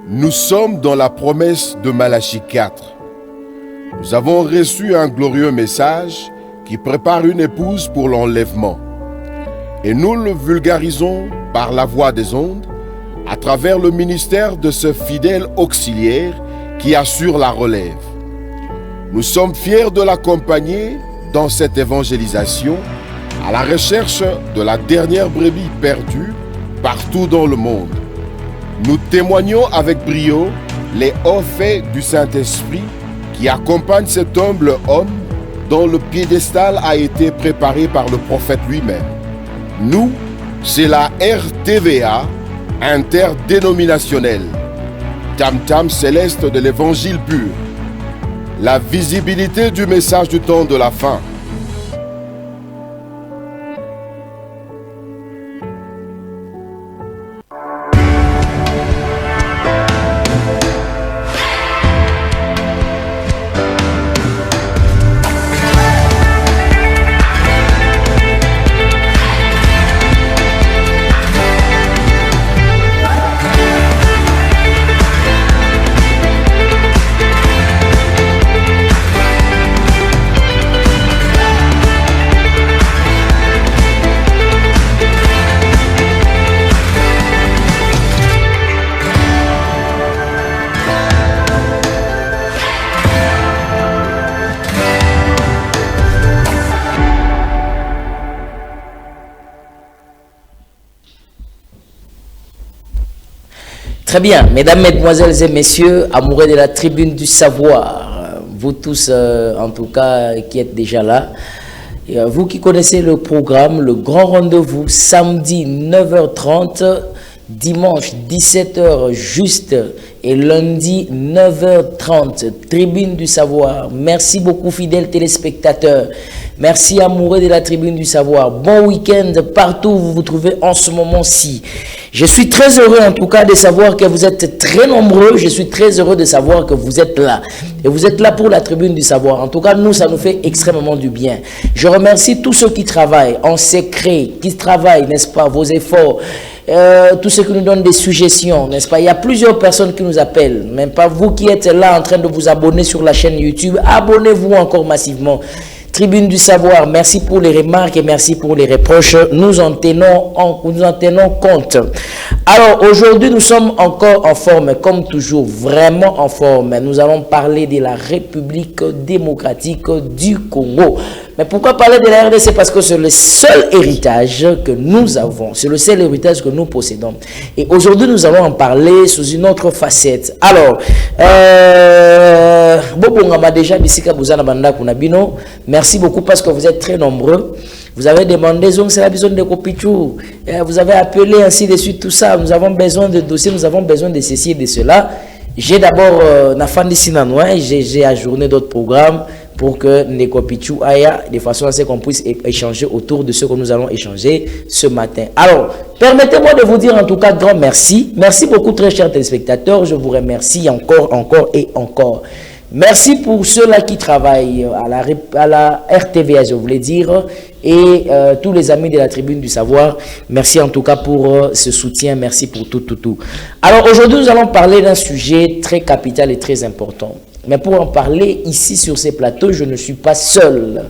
Nous sommes dans la promesse de Malachie 4. Nous avons reçu un glorieux message qui prépare une épouse pour l'enlèvement. Et nous le vulgarisons par la voix des ondes, à travers le ministère de ce fidèle auxiliaire qui assure la relève. Nous sommes fiers de l'accompagner dans cette évangélisation à la recherche de la dernière brebis perdue partout dans le monde. Nous témoignons avec brio les hauts faits du Saint-Esprit qui accompagnent cet humble homme dont le piédestal a été préparé par le prophète lui-même. Nous, c'est la RTVA interdénominationnelle, tam-tam céleste de l'évangile pur, la visibilité du message du temps de la fin. Très bien, mesdames, mesdemoiselles et messieurs, amoureux de la tribune du savoir, vous tous en tout cas qui êtes déjà là, et vous qui connaissez le programme, le grand rendez-vous samedi 9h30, dimanche 17h juste et lundi 9h30, tribune du savoir. Merci beaucoup fidèles téléspectateurs, merci amoureux de la tribune du savoir, bon week-end partout où vous vous trouvez en ce moment-ci. Je suis très heureux en tout cas de savoir que vous êtes très nombreux. Je suis très heureux de savoir que vous êtes là. Et vous êtes là pour la tribune du savoir. En tout cas, nous, ça nous fait extrêmement du bien. Je remercie tous ceux qui travaillent en secret, qui travaillent, n'est-ce pas, vos efforts. Tous ceux qui nous donnent des suggestions, n'est-ce pas? Il y a plusieurs personnes qui nous appellent. Même pas vous qui êtes là en train de vous abonner sur la chaîne YouTube. Abonnez-vous encore massivement. Tribune du savoir, merci pour les remarques et merci pour les reproches. Nous en tenons compte. Alors aujourd'hui, nous sommes encore en forme, comme toujours, vraiment en forme. Nous allons parler de la République démocratique du Congo. Mais pourquoi parler de la RDC? Parce que c'est le seul héritage que nous avons. C'est le seul héritage que nous possédons. Et aujourd'hui, nous allons en parler sous une autre facette. Alors, merci beaucoup parce que vous êtes très nombreux. Vous avez demandé, c'est la besoin de Kopichou. Vous avez appelé ainsi de suite, tout ça. Nous avons besoin de dossiers, nous avons besoin de ceci et de cela. J'ai d'abord, j'ai ajourné d'autres programmes pour que Ndeko Pichou aille de façon à ce qu'on puisse échanger autour de ce que nous allons échanger ce matin. Alors, permettez-moi de vous dire en tout cas grand merci. Merci beaucoup très chers téléspectateurs. Je vous remercie encore et encore. Merci pour ceux-là qui travaillent à la RTVA, je voulais dire, et tous les amis de la tribune du savoir. Merci en tout cas pour ce soutien. Merci pour tout. Alors aujourd'hui, nous allons parler d'un sujet très capital et très important. Mais pour en parler ici sur ces plateaux, je ne suis pas seul.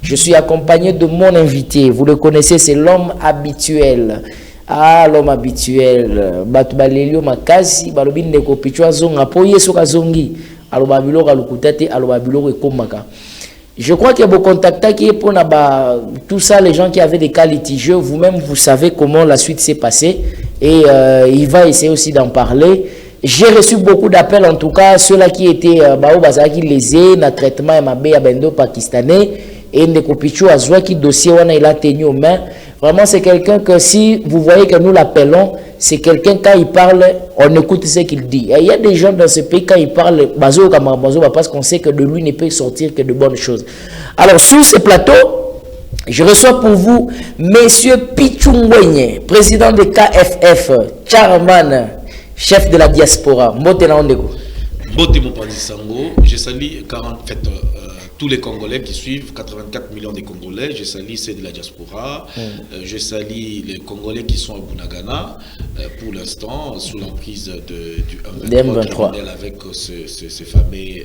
Je suis accompagné de mon invité. Vous le connaissez, c'est l'homme habituel. Ah, l'homme habituel. Batubalelio Makasi, Balobin Ndeko Pichou Azonga, Poye Sokazongi, Alobabilo Galukutete, Alobabilo Ekomaka. Je crois qu'il y a beaucoup de contacts qui est pour tout ça, les gens qui avaient des cas litigieux. Vous-même, vous savez comment la suite s'est passée. Et il va essayer aussi d'en parler. J'ai reçu beaucoup d'appels, en tout cas, ceux-là qui étaient qui lésés, dans le traitement MAB à Bendo pakistanais, et Ndeko Pichou Azwa qui dossier, il a tenu aux mains. Vraiment, c'est quelqu'un que si vous voyez que nous l'appelons, c'est quelqu'un, quand il parle, on écoute ce qu'il dit. Et il y a des gens dans ce pays, quand ils parlent, parce qu'on sait que de lui ne peut sortir que de bonnes choses. Alors, sur ce plateau, je reçois pour vous Monsieur Pichou Ngwenye, président de KFF, chairman, chef de la diaspora. Mbote na ondeko. Mbote Mopanzi Sango, je salue tous les Congolais qui suivent, 84 millions de Congolais. Je salue ceux de la diaspora. Je salue les Congolais qui sont à Bunagana, pour l'instant, sous l'emprise du M23 avec ce fameux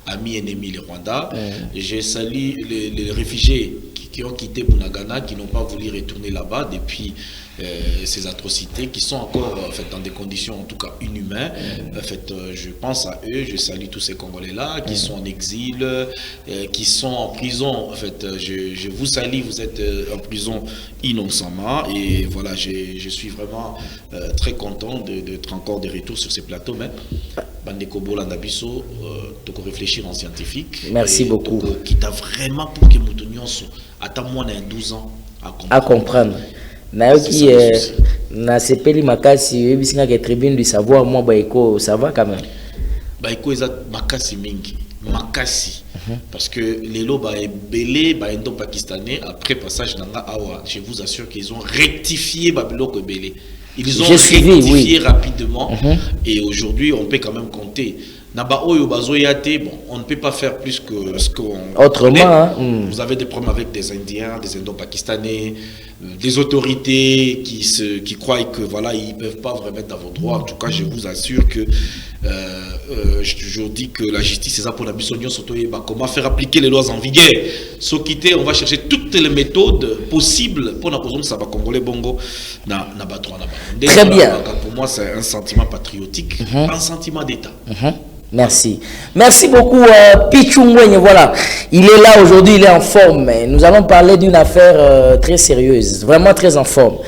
amis ennemis, les Rwandais. Je salue les réfugiés qui ont quitté Bunagana, qui n'ont pas voulu retourner là-bas depuis ces atrocités, qui sont encore dans des conditions en tout cas inhumaines. Je pense à eux, je salue tous ces Congolais-là qui sont en exil, qui sont en prison. Je vous salue, vous êtes en prison innocemment. Et voilà, je suis vraiment très content d'être encore de retour sur ces plateaux. Mais Bandeko Landabiso, tu peux réfléchir en scientifique. Merci beaucoup. Qui t'a vraiment pour que nous tenions attends moi on a 12 ans à comprendre. Nayoki na sepeli makasi ebisinga ke tribune du savoir moi baiko ça va quand même. Baiko eza makasi mingi makasi parce que les lots ba belé ba endo pakistanais après passage nanga awa je vous assure qu'ils ont rectifié babiloko belé. Ils ont rectifié rapidement et aujourd'hui on peut quand même compter. Naba oyo bazoyate, bon, on ne peut pas faire plus que ce qu'on autrement. Vous avez des problèmes avec des Indiens, des Indo-Pakistanais, des autorités qui croient que voilà, ils peuvent pas vous remettre dans vos droits. En tout cas, je vous assure que je toujours dis que la justice c'est ça pour la mission surtout comment faire appliquer les lois en vigueur. Sauf quitter, on va chercher toutes les méthodes possibles pour la position ça va congolais bongo na droit na. Très bien. Pour moi, c'est un sentiment patriotique, un sentiment d'État. Merci. Merci beaucoup, Pichou Ngwenye. Voilà, il est là aujourd'hui, il est en forme. Nous allons parler d'une affaire très sérieuse, vraiment très en forme.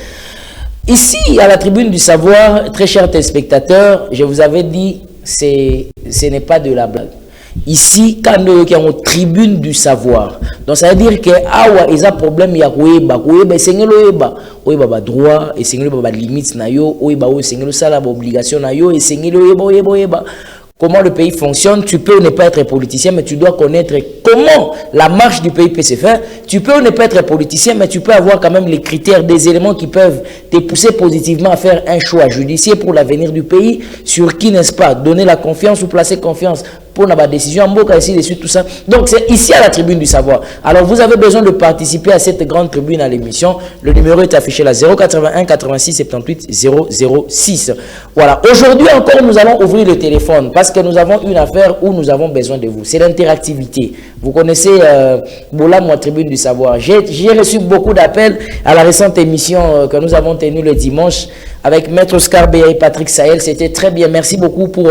Ici, à la tribune du savoir, très chers téléspectateurs, je vous avais dit, ce n'est pas de la blague. Ici, quand nous sommes en tribune du savoir, donc ça veut dire que awa ils a problème ya koyeba sengelo oyeba ba droit et sengelo ba limite na yo oyeba o sengelo sala ba obligation na yo et sengelo oyeba comment le pays fonctionne. Tu peux ne pas être politicien, mais tu dois connaître comment la marche du pays peut se faire. Tu peux ne pas être politicien, mais tu peux avoir quand même les critères, des éléments qui peuvent te pousser positivement à faire un choix judiciaire pour l'avenir du pays, sur qui, n'est-ce pas, donner la confiance ou placer confiance pour la décision, ainsi de suite, tout ça. Donc, c'est ici à la tribune du savoir. Alors, vous avez besoin de participer à cette grande tribune à l'émission. Le numéro est affiché là, 081 86 78 006. Voilà. Aujourd'hui encore, nous allons ouvrir le téléphone parce que nous avons une affaire où nous avons besoin de vous. C'est l'interactivité. Vous connaissez Bolam, la tribune du savoir. J'ai reçu beaucoup d'appels à la récente émission que nous avons tenue le dimanche avec Maître Oscar Béa et Patrick Sahel. C'était très bien. Merci beaucoup pour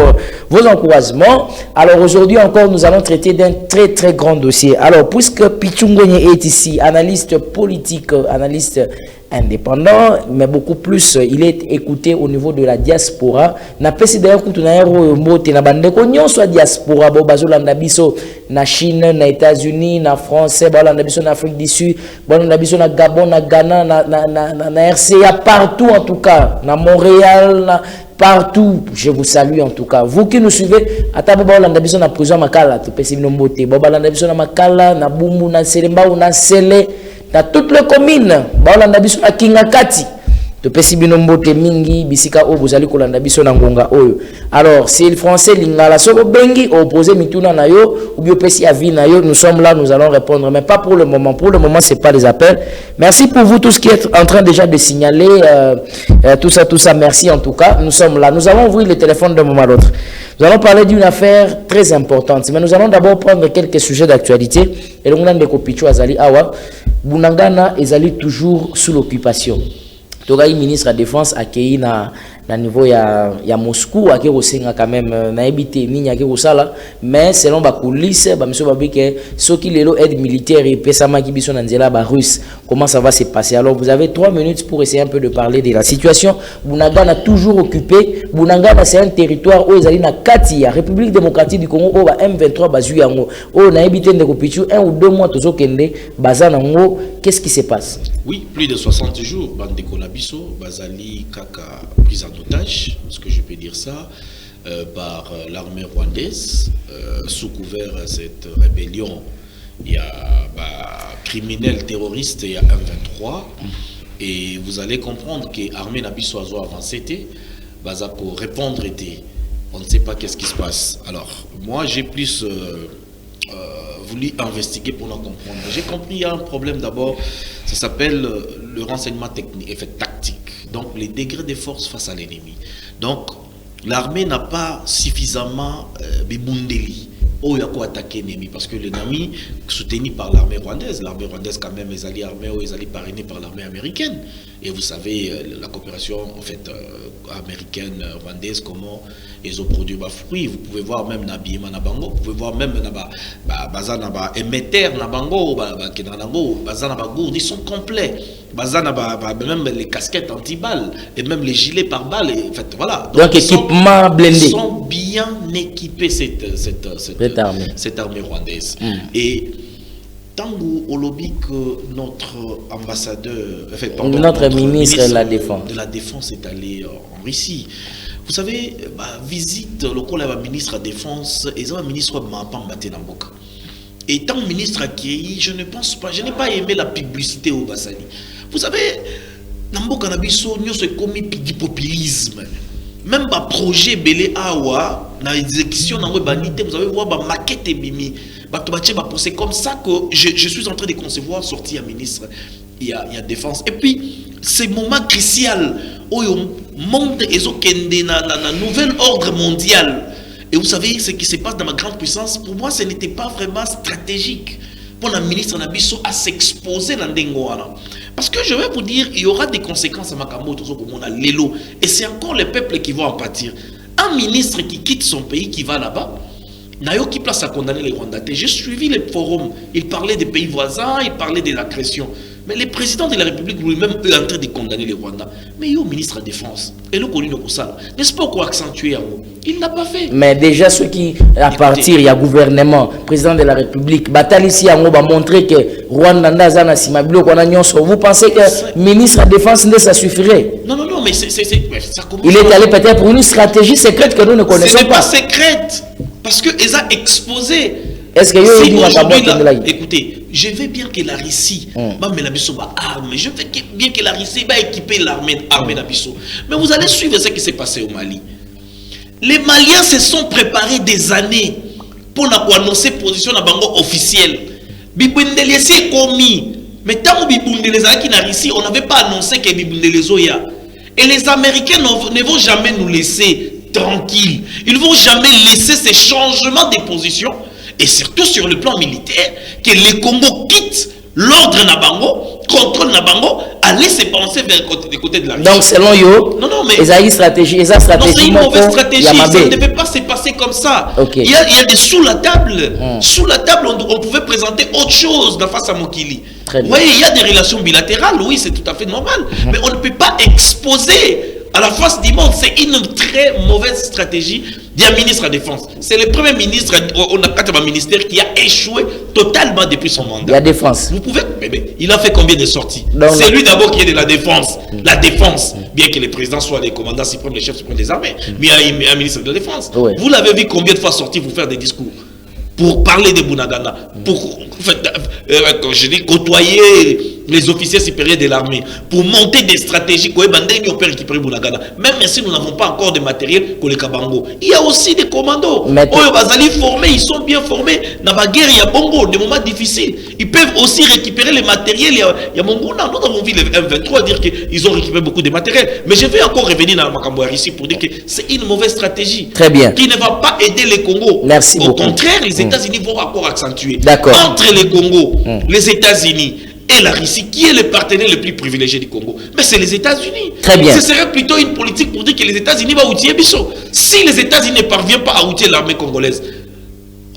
vos encouragements. Alors aujourd'hui encore, nous allons traiter d'un très très grand dossier. Alors, puisque Pichou Ngwenye est ici, analyste politique, analyste indépendant, mais beaucoup plus, il est écouté au niveau de la diaspora. Na pesi d'ailleurs kutunaero mbote na bandeko nyonso diaspora bo bazolanda biso na Chine, na États-Unis, na France, balanda biso na Afrique du Sud, balanda biso na Gabon, na Ghana, na RCA, partout en tout cas, na Montréal, partout. Je vous salue en tout cas. Vous qui nous suivez, atabo balanda biso na prison makala, to pesi bino mbote, balanda biso na makala, na Bumbu, na Selemba ou na Sele. Dans toutes les communes, baolanda biso na Kingakati, to pesi bino mbote mingi bisika o bozali kolanda biso na ngonga oyo. Alors, si le français lingala soko bengi opposé mituna na yo ou bio pesi avi na yo, nous sommes là, nous allons répondre, mais pas pour le moment. Pour le moment, c'est pas les appels. Merci pour vous tous qui êtes en train déjà de signaler tout ça. Merci en tout cas. Nous sommes là. Nous allons ouvrir le téléphone d'un moment à l'autre. Nous allons parler d'une affaire très importante, mais nous allons d'abord prendre quelques sujets d'actualité. Et le monde de Kopicho Azali Awa, Bunagana est toujours sous l'occupation. Le ministre de la Défense a accueilli na niveau ya Moscou a kerosenga quand même na ebité ni nya kerosala, mais selon ba coulisses ba monsieur babi que ce qui lelo aide militaire et pesama ki biso na nzela ba russe, comment ça va se passer. Alors vous avez 3 minutes pour essayer un peu de parler de la situation. Bunagana toujours occupé. Bunagana c'est un territoire où ezali na kati ya République démocratique du Congo où ba M23 bazu yango où na ebité ndeko pichu 1 ou 2 mois tozo kende bazana ngo. Qu'est-ce qui se passe? Oui, plus de 60 jours bandeko na biso bazali kaka prise en otage, est-ce que je peux dire ça, par l'armée rwandaise, sous couvert de cette rébellion. Il y a criminels terroristes, il y a M23, et vous allez comprendre que l'armée Nabiso a avancé, pour répondre, on ne sait pas qu'est-ce qui se passe. Alors, moi j'ai plus voulu investiguer pour nous comprendre. J'ai compris, il y a un problème d'abord, ça s'appelle le renseignement technique, tactique. Donc les degrés de force face à l'ennemi. Donc l'armée n'a pas suffisamment bibundeli où il y a quoi attaquer l'ennemi parce que l'ennemi soutenu par l'armée rwandaise quand même les alliés armés ils allaient parrainés par l'armée américaine et vous savez la coopération en fait américaine rwandaise comment ils ont produit des fruits. Vous pouvez voir même Nabiyema Nabango, vous pouvez voir même Bazana émetteur Nabango, Bazana Bagourd, ils sont complets. Bazana même les casquettes anti-balles et même les gilets par balles. En fait, voilà. Donc équipement blindé. Ils sont bien équipés cette armée rwandaise. Et tant au lobby que notre ambassadeur, notre ministre de la Défense est allé en Russie. Vous savez, visite le ministre de la Défense et le ministre de Mapambate Namboka. Et tant ministre accueilli, je n'ai pas aimé la publicité au Bassani. Vous savez, Namboka Nabiso, nous sommes commis du populisme. Même le projet Belé Awa, dans l'exécution, vous allez voir la maquette et bimi. C'est comme ça que je suis en train de concevoir sortir un ministre. Il y a défense. Et puis, c'est un moment crucial où le monde est dans un nouvel ordre mondial. Et vous savez, ce qui se passe dans ma grande puissance, pour moi, ce n'était pas vraiment stratégique pour le ministre Nabiso à s'exposer dans Dengoana. Parce que je vais vous dire, il y aura des conséquences à Makambo, et c'est encore les peuples qui vont en pâtir. Un ministre qui quitte son pays, qui va là-bas, Nayo qui place à condamner les Rwandais. J'ai suivi les forums. Il parlait des pays voisins, il parlait de l'agression. Mais le président de la République lui-même est en train de condamner les Rwandais. Mais il est au ministre de la Défense. Et le connu pour ça. N'est-ce pas qu'on accentuer? Il n'a pas fait. Mais déjà, ceux qui, à partir, il y a gouvernement, président de la République, bataille ici, on va montrer que Rwanda, Zana, Simabilo, vous pensez que le ministre de la Défense, ça suffirait? Non, mais ça commence. Il est allé peut-être pour une stratégie secrète que nous ne connaissons pas. Ce n'est pas secrète. Parce qu'ils ont exposé. Est-ce que écoutez, je veux bien que la Russie je veux bien que la Russie va équiper l'armée d'Abisso. Mais vous allez suivre ce qui s'est passé au Mali. Les Maliens se sont préparés des années pour annoncer position dans bango officielle. Bibundele s'est commis. Mais tant que Bibundele qui n'a Russie, on n'avait pas annoncé que Bibundele Zoya. Et les Américains ne vont jamais nous laisser tranquilles. Ils ne vont jamais laisser ces changements de position. Et surtout sur le plan militaire, que les Congo quittent l'ordre Nabango, contrôle Nabango, aller se penser vers le côté de la Russie. Donc selon yo, mais il y a une stratégie. Non, c'est une mauvaise stratégie. Ça ne devait pas se passer comme ça. Okay. Il y a des sous la table. Sous la table, on pouvait présenter autre chose dans face à Mokili. Vous voyez, il y a des relations bilatérales, oui, c'est tout à fait normal. Mais on ne peut pas exposer à la face du monde. C'est une très mauvaise stratégie d'un ministre de la Défense. C'est le premier ministre, on a quatre ministères qui a échoué totalement depuis son mandat. La Défense. Vous pouvez, il a fait combien de sorties? C'est lui d'abord qui est de la Défense. La Défense, bien que les présidents soient les commandants suprêmes, les chefs suprêmes des armées, mais il y a un ministre de la Défense. Oui. Vous l'avez vu combien de fois sortir pour faire des discours? Pour parler de Bunagana, pour je dis côtoyer les officiers supérieurs de l'armée, pour monter des stratégies, même si nous n'avons pas encore de matériel pour les Kabango. Il y a aussi des commandos. Ils sont bien formés. Dans la guerre, il y a Bongo, des moments difficiles. Ils peuvent aussi récupérer les matériels. Il y a Mongo. Nous avons vu les M23 dire qu'ils ont récupéré beaucoup de matériel. Mais je vais encore revenir dans Makambo ici pour dire que c'est une mauvaise stratégie. Très bien. Qui ne va pas aider les Congo. Merci beaucoup. Au contraire, les États-Unis vont encore accentuer. D'accord. Entre les Congo, les États-Unis et la Russie, qui est le partenaire le plus privilégié du Congo? Mais c'est les États-Unis. Très bien. Ce serait plutôt une politique pour dire que les États-Unis vont outiller Bisso. Si les États-Unis ne parviennent pas à outiller l'armée congolaise,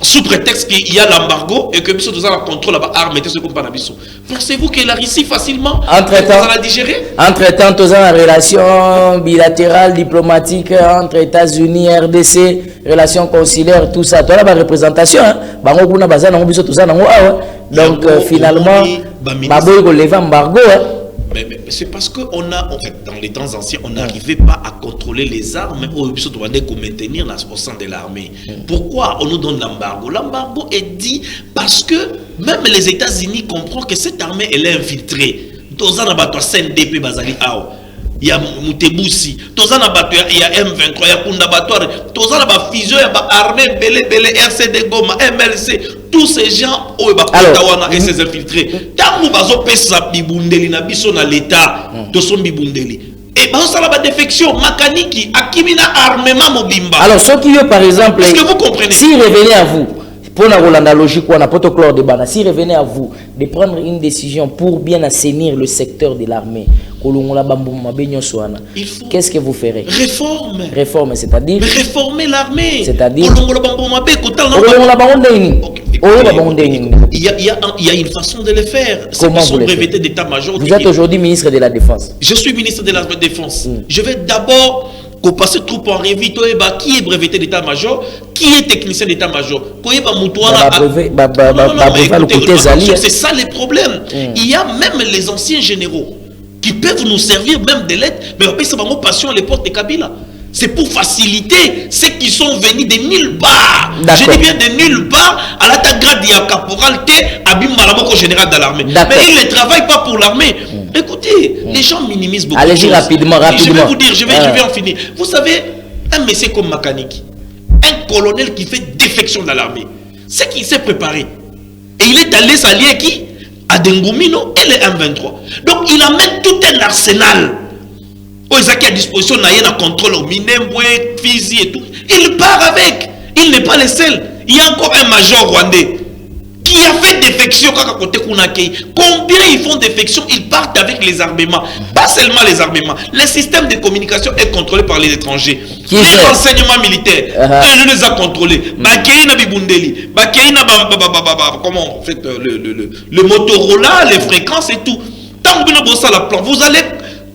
sous prétexte qu'il y a l'embargo et que Bisso doit la contrôle là-bas, armes, ce qu'on parle à Bisso, pensez-vous que la Russie facilement va la digérer? Entre-temps, tous en relation bilatérale, diplomatique entre États-Unis, RDC, relations consulaires, tout ça. Toi, la représentation, donc finalement, Baboy va lever embargo. Mais c'est parce que on a, en fait, dans les temps anciens, on n'arrivait pas à contrôler les armes au maintenir au sein de l'armée. Pourquoi on nous donne l'embargo? L'embargo est dit parce que même les États-Unis comprennent que cette armée elle est infiltrée. Dans un abattoir CNDP Bazali Ao, il y a Moutebusi, dans un abattoir il y a M23, il y a Kundabattoir, dans un abattoir fusion, il y a armée Belé, RCD Goma, MLC. tous ces gens et ces infiltrés. Tant que vous avez bibundeli na biso na l'état de son bibundeli. Et ben ça la défection mécanique akimina armement mobimba. Alors ceux qui par exemple, est-ce que vous comprenez? S'il revenait à vous, pour la Rolanda logique ou à n'importe clore de bana, s'il revenait à vous de prendre une décision pour bien assainir le secteur de l'armée, qu'est-ce que vous ferez? Réforme. Réforme, c'est-à-dire? Réformer l'armée. C'est-à-dire? Il y a une façon de le faire. Comment vous le faites? d'état-major. Vous êtes aujourd'hui ministre de la Défense. Je suis ministre de la Défense. Je vais d'abord passer troupe en revue, qui est breveté d'état-major, qui est technicien d'état-major. C'est ça les problèmes. Il y a même les anciens généraux qui peuvent nous servir même des lettres, mais après ça va mon passion à l'époque de Kabila. C'est pour faciliter ceux qui sont venus de nulle part. Je dis bien de nulle part, à la grade il y a caporal T, Abim Malamoko général de l'armée. Mais ils ne travaillent pas pour l'armée. Écoutez, les gens minimisent beaucoup. Allez-y rapidement. Je vais vous dire, je vais en finir. Vous savez, un monsieur comme Makanique, un colonel qui fait défection dans l'armée, c'est qu'il s'est préparé. Et il est allé s'allier qui? À Dengumino et les M23. Donc il amène tout un arsenal. Qui à disposition n'a contrôle au Minembwe, Fizi et tout. Il part avec. Il n'est pas le seul. Il y a encore un major rwandais qui a fait défection. Combien ils font défection? Ils partent avec les armements. Pas seulement les armements. Le système de communication est contrôlé par les étrangers. Les renseignements militaires, il les a contrôlés. Comment on fait le Motorola, les fréquences et tout. Tant que vous allez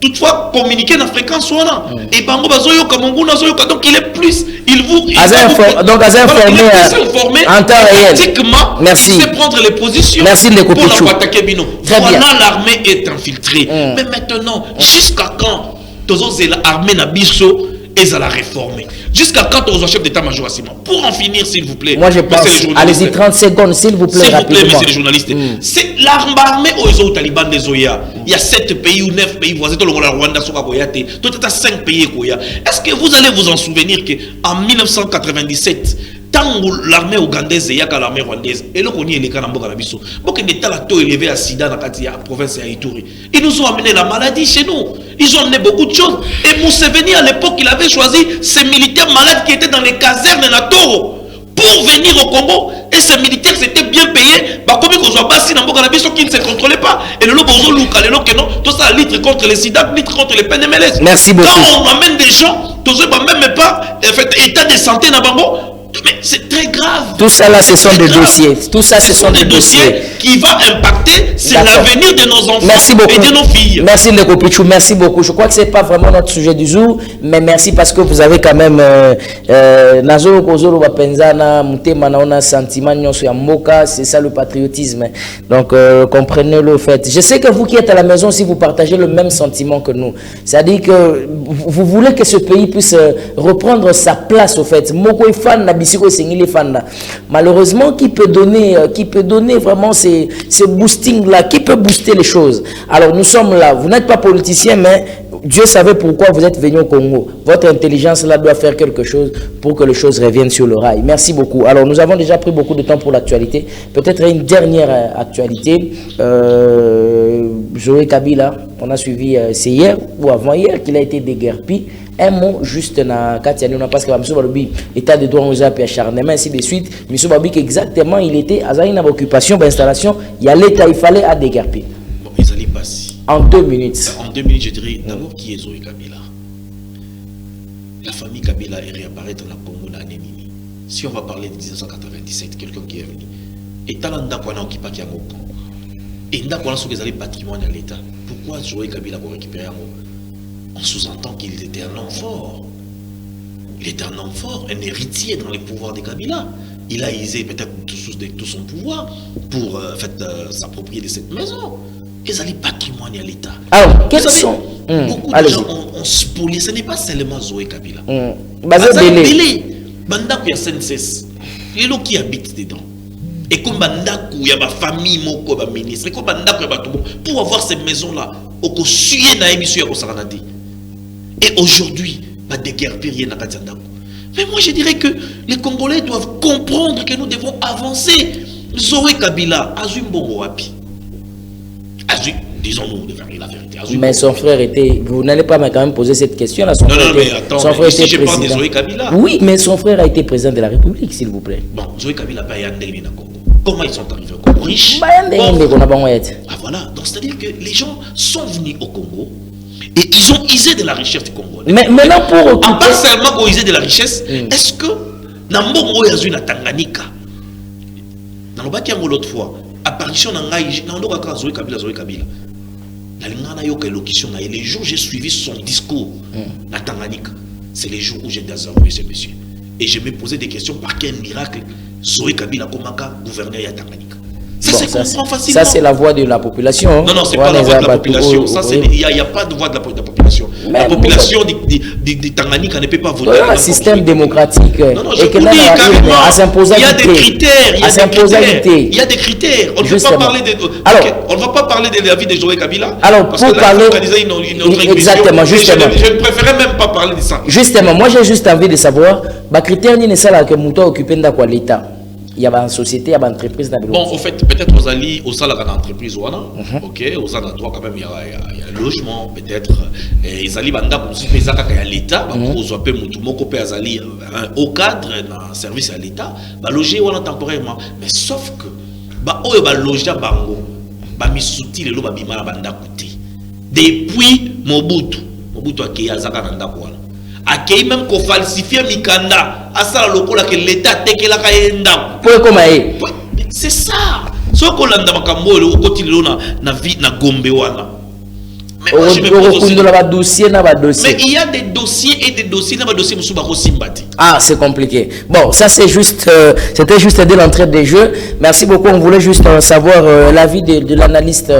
toutefois communiquer dans la fréquence et donc il est plus il vous informé en temps réel. Merci. Il sait prendre les positions. Merci pour l'attaquer Bino. Voilà, l'armée est infiltrée. Mais maintenant, jusqu'à quand l'armée n'a biso et à la réformer? Jusqu'à quand aux chefs d'état-major pour en finir, s'il vous plaît? Moi je pense, allez-y 30 secondes, s'il vous plaît, rapidement. S'il vous plaît, messieurs les journalistes. C'est l'armée aux Taliban des Zoya. Il y a 7 pays ou 9 pays voisins, le Rwanda, tout à 5 pays. Est-ce que vous allez vous en souvenir qu'en 1997, tant l'armée ougandaise et l'armée rwandaise, et là qu'on y est les Kanamboka Nabiso, beaucoup d'états la taux élevé à Sida dans la province de Ituri. Ils nous ont amené la maladie chez nous. Ils ont amené beaucoup de choses. Et Museveni à l'époque, il avait choisi ces militaires malades qui étaient dans les casernes de la Toro pour venir au Congo. Et ces militaires s'étaient bien payés. Bah, comme ils ont passé dans Boka qui ne se contrôlaient pas. Et le lobo Zoluka, le lobo que non, tout ça, litre contre les Sida, litre contre les PNMLS. Merci beaucoup. Quand on amène des gens, tout ça, même pas, état de santé dans Bango. Mais c'est très grave. Tout ça là, ce sont des dossiers. Tout ça, ce sont des dossiers qui vont impacter, c'est l'avenir de nos enfants et de nos filles. Merci Ndeko Pichou, merci beaucoup. Je crois que c'est pas vraiment notre sujet du jour, mais merci parce que vous avez quand même Nazoro Kozoro Bapenzana, Mutema Naona sentiment nyonso ya mboka, c'est ça le patriotisme. Donc comprenez-le fait. Je sais que vous qui êtes à la maison, si vous partagez le même sentiment que nous, c'est-à-dire que vous voulez que ce pays puisse reprendre sa place au fait. Moko fan na malheureusement, qui peut donner vraiment ce boosting là, qui peut booster les choses. Alors nous sommes là, vous n'êtes pas politicien, mais Dieu savait pourquoi vous êtes venu au Congo. Votre intelligence là doit faire quelque chose pour que les choses reviennent sur le rail. Merci beaucoup. Alors nous avons déjà pris beaucoup de temps pour l'actualité. Peut-être une dernière actualité. Joël Kabila, on a suivi, c'est hier ou avant-hier qu'il a été déguerpi. Un mot juste na Katiani, parce que M. Baloubi état de droit aux appels acharnement, ainsi de suite. M. Baloubi exactement, il était à une occupation, d'installation, il y a l'État, il fallait à déguerpi. Bon, ils allaient passer. En 2 minutes. En 2 minutes, je dirais d'abord qui est Zoé Kabila. La famille Kabila est réapparaît dans la Congo dans l'année. Si on va parler de 1997, quelqu'un qui est venu. Et Talanda qu'on a occupé qui a Congo. Et Nda qu'on a soulevé les patrimoines à l'État. Pourquoi Zoé Kabila pour récupérer un mot? On sous-entend qu'il était un homme fort. Il était un homme fort, un héritier dans les pouvoirs de Kabila. Il a usé peut-être tout son pouvoir pour s'approprier de cette maison. Et ça, les patrimoines à l'État. Alors, quels sont beaucoup de gens ont spolié. Ce n'est pas seulement Zoé Kabila. Bazabélé. Bandakou, il y a SNCS. Les gens qui habitent dedans. Et comme Bandakou, il y a ma famille, mon ministre. Et comme Bandakou, il y a tout le monde. Pour avoir ces maisons-là, au sujet na émission au Saranadi. Et aujourd'hui, pas de guerre rien n'a pas de. Mais moi je dirais que les Congolais doivent comprendre que nous devons avancer. Zoé Kabila, Azumbongo Wapi. Disons-nous la vérité. Mais son frère était... Vous n'allez pas quand même poser cette question là. Mais attends, ici je parle de Zoé Kabila. Oui, mais son frère a été président de la République, s'il vous plaît. Bon, Zoé Kabila pas Yandeli na Congo. Comment ils sont arrivés au Congo? Riches. Ah voilà, donc c'est-à-dire que les gens sont venus au Congo et ils ont usé de la richesse du Congo. Mais maintenant pour occuper... Pas seulement qu'on usé de la richesse, est-ce que Nambongo Yazu na Tanganyika, dans le bâtiment l'autre fois, apparition dans Ngaï, dans le cas Zoé Kabila, les jours où j'ai suivi son discours à Tanganyika, c'est les jours où j'ai désavoué ce monsieur. Et je me posais des questions par quel miracle Zoé Kabila Komaka gouverneur à Tanganyika. Ça, ça c'est la voix de la population. Non, c'est pas la voix de la population. Il n'y a pas de voix de la population. La population de Tanganyika ne peut pas voter. Un système démocratique. Non, je vous dis carrément, il y a des critères. Il y a des critères. On ne peut pas parler de... On ne va pas parler de la vie de Zoé Kabila. Alors, pour parler... Exactement, justement. Je ne préférais même pas parler de ça. Justement, moi j'ai juste envie de savoir, les critères ni ça là que Mouto occupé dans quoi l'État. Il y a une société, il y a une entreprise. Bon, en fait, peut-être aux alliés, aux salles de l'entreprise, ok, aux alliés, quand même, il y a un logement, peut-être. Les alliés, il y a l'État, aux alliés, il y a un haut cadre, un service à l'État, loger temporairement. Mais sauf que, loger bango, misuti le loba bimala banda kuti. Depuis Mobutu a créé Azaka Nanda Kouala. Akei même qu'on falsifie Mikanda, à ça lokola que l'État teke la kaenda. C'est ça. Ce qu'on a dans Makambo, le côté de na vie na Gombe wana. Mais moi je me pose aussi. Mais il y a des dossiers et des dossiers dans dossiers Moussoubako Simbati. Ah, c'est compliqué. Bon, ça c'est juste, c'était juste dès l'entrée des jeux. Merci beaucoup. On voulait juste savoir l'avis de l'analyste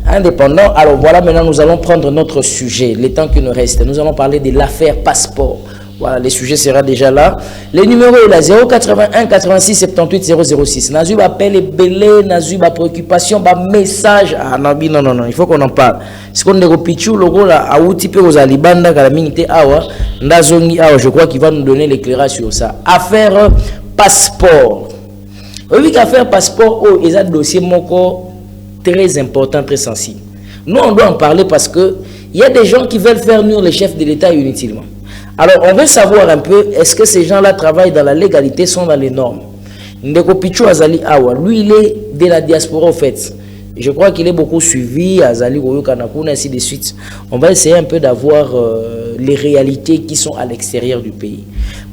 indépendant. Alors voilà, maintenant nous allons prendre notre sujet, le temps qui nous reste. Nous allons parler de l'affaire passeport. Voilà, le sujet sera déjà là. Le numéro est là, 081 86 78 006. Nazu appel et belé, Nazu préoccupation, message. Ah non, il faut qu'on en parle. Ce qu'on est pichou, logo là, à outil aux alibanda, kalamingite awa, Ndazongi awa, je crois qu'il va nous donner l'éclairage sur ça. Affaire passeport. Oui, qu'affaire passeport, oh, il y a un dossier moko très important, très sensible. Nous, on doit en parler parce que il y a des gens qui veulent faire nuire les chefs de l'État inutilement. Alors, on veut savoir un peu, est-ce que ces gens-là travaillent dans la légalité, sont dans les normes. Ndeko Pichou Azali Awa, lui, il est de la diaspora, en fait. Je crois qu'il est beaucoup suivi, Azali Goyo Kanakuna, ainsi de suite. On va essayer un peu d'avoir les réalités qui sont à l'extérieur du pays.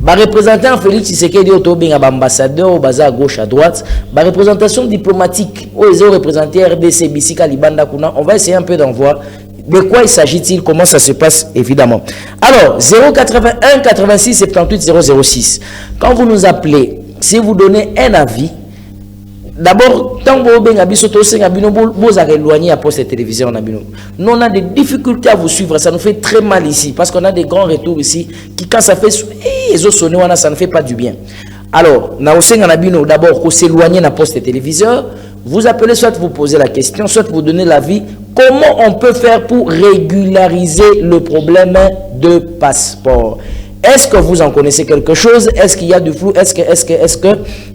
Représentant Félix Tshisekedi Otobing, ambassadeur au bazar à gauche, à droite. Représentation diplomatique, aux représentés RDC, Bissika, Libanda Kuna. On va essayer un peu d'en voir. De quoi il s'agit-il? Comment ça se passe, évidemment. Alors, 081 86 78 006. Quand vous nous appelez, si vous donnez un avis, d'abord, tant que vous avez éloigné à poste de télévision, nous on a des difficultés à vous suivre. Ça nous fait très mal ici, parce qu'on a des grands retours ici, qui quand ça fait, ça ne fait pas du bien. Alors, d'abord, qu'on s'éloigne à poste de téléviseur, vous appelez, soit vous posez la question, soit vous donnez l'avis. Comment on peut faire pour régulariser le problème de passeport? Est-ce que vous en connaissez quelque chose? Est-ce qu'il y a du flou? Est-ce que,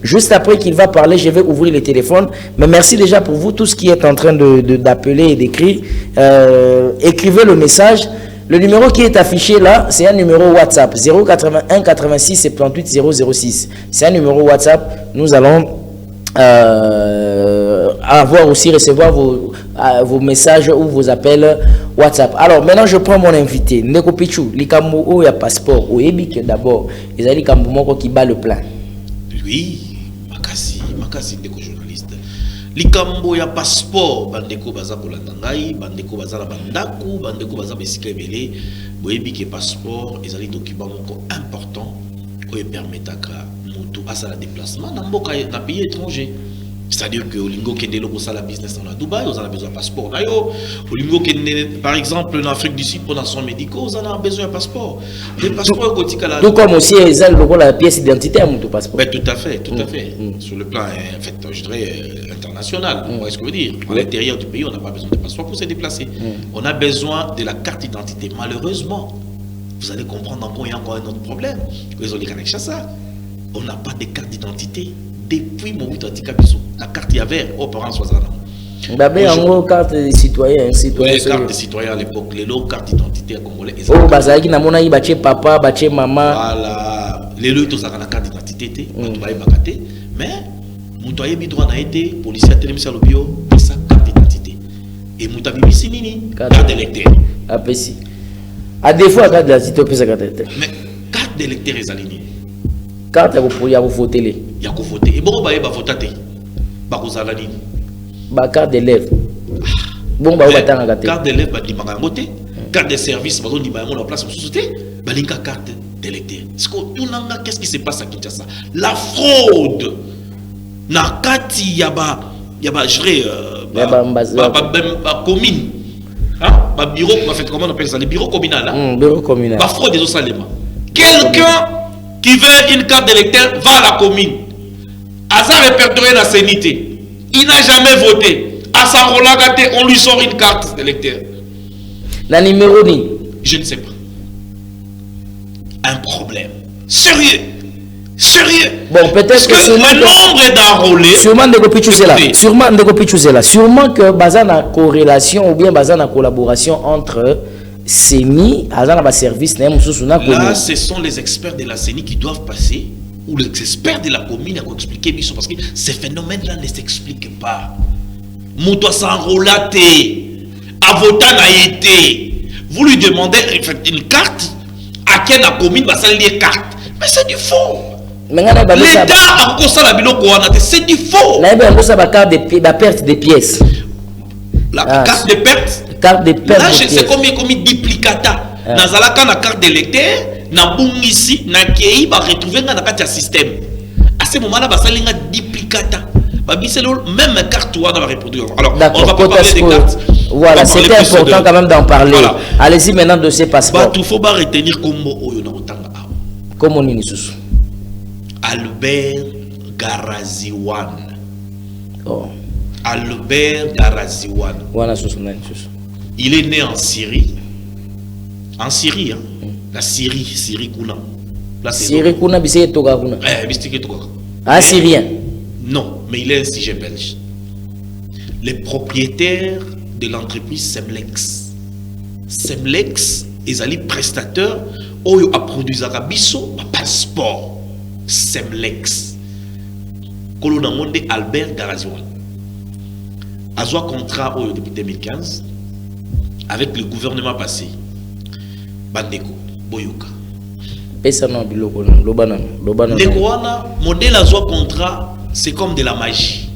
juste après qu'il va parler, je vais ouvrir les téléphones. Mais merci déjà pour vous, tous qui êtes en train d'appeler et d'écrire. Écrivez le message. Le numéro qui est affiché là, c'est un numéro WhatsApp. 081 86 78 006. C'est un numéro WhatsApp. Nous allons avoir aussi, recevoir vos messages ou vos appels WhatsApp. Alors maintenant je prends mon invité Ndeko Pichou, likambo o ya passeport, au ebik d'abord, ils ont likambo moko qui bat le plein. Oui, makasi ndeko journaliste. Likambo ya passeport, bandeko baza kolanda ngai, bandeko baza na bandaku, bandeko baza besika ebele, bo ebik passeport, ils ont document moko important qui permettra moto à sa déplacement dans mboka na pays étranger. C'est-à-dire que Olingo Kendelo pour ça la business dans la Dubaï, on a besoin d'un passeport. Olingo Kendelo, par exemple, en Afrique du Sud, pour les soins médicaux, on a besoin d'un passeport. Les passeports quotidiens là. Tout comme aussi, ils ont la pièce d'identité à mon passeport. Ben, tout à fait, tout à fait. Sur le plan, en fait, je dirais international. Vous voyez ce que je veux dire? À l'intérieur du pays, on n'a pas besoin de passeport pour se déplacer. On a besoin de la carte d'identité. Malheureusement, vous allez comprendre encore, il y a encore un autre problème. Ils ont les ça. On n'a pas de carte d'identité depuis mon but la carte y avait aux parents soit Babé en gros carte de citoyen, citoyen. Les cartes de citoyen à l'époque, les lots cartes d'identité congolais. Oh bazaki na mona bache papa, bache maman. Voilà, les lots tous la carte d'identité, on va y bagater, mais Moutoye mi droit n'a été policier à télévision le bio sa carte d'identité. Et Mouta bibisi nini carte d'électeur. Apesi. À des fois carte d'identité peut sa carte d'électeur. Mais carte d'électeur est alignée. Carte ya ko voter les. Ya ko voter. Et bon ba voter. Ba ko zala nini. Ba carte d'élève. Bon ba ba tanga carte. Carte d'élève ba di manga ngote. Carte de service ba do di ba mo la place société. Ba linka carte d'électeur. Qu'est-ce qui se passe à Kinshasa? La fraude. Na kati yaba jré commune hein bureau comment on appelle ça les bureaux communal là bureau communal ba fraude des Salema. Quelqu'un qui veut une carte d'électeur va à la commune à sa répertorié la sénité, il n'a jamais voté à sa relagate on lui sort une carte d'électeur. La numéro ni je ne sais pas. Un problème sérieux. Bon, peut-être que le nombre est d'enrôlés. Sûrement de copier. Sûrement que bazana corrélation ou bien bazana collaboration entre CENI, azana service na mususuna commune. Là, ce sont les experts de la CENI qui doivent passer ou les experts de la commune à expliquer parce que ces phénomènes-là ne s'expliquent pas. Mouto s'enrôlaté, avocat n'a été. Vous lui demandez une carte à quelle la commune va s'allier carte. Mais c'est du faux. L'État a encore la biloko c'est du faux. La carte de perte de pièces. La carte de perte. Carte de perte. Là, c'est comme duplicata. Dans la carte d'électeur, na ici, na kei va retrouver dans la carte système. À ce moment-là, va s'aller duplicata. Même carte on va reproduire. Alors, on va pas parler des cartes. Voilà, c'était important quand même d'en parler. Voilà. Allez-y maintenant de ces passeports. Il faut pas retenir comme on est Albert Garaziwan. Oh. Albert Garaziwan. Il est né en Syrie. En Syrie, hein? La Syrie, Syrie Kuna. Syrie Kuna, c'est Toga Kuna. Ah, Syrien. Non, mais il est un sujet belge. Les propriétaires de l'entreprise Semlex. Semlex, ils allaient prestataires où ils produisent un passeport. Semlex. Colonel Albert Garaziwan. A un contrat depuis 2015 avec le gouvernement passé. Bandeko, Boyoka. Modèle à un contrat, c'est comme de la magie.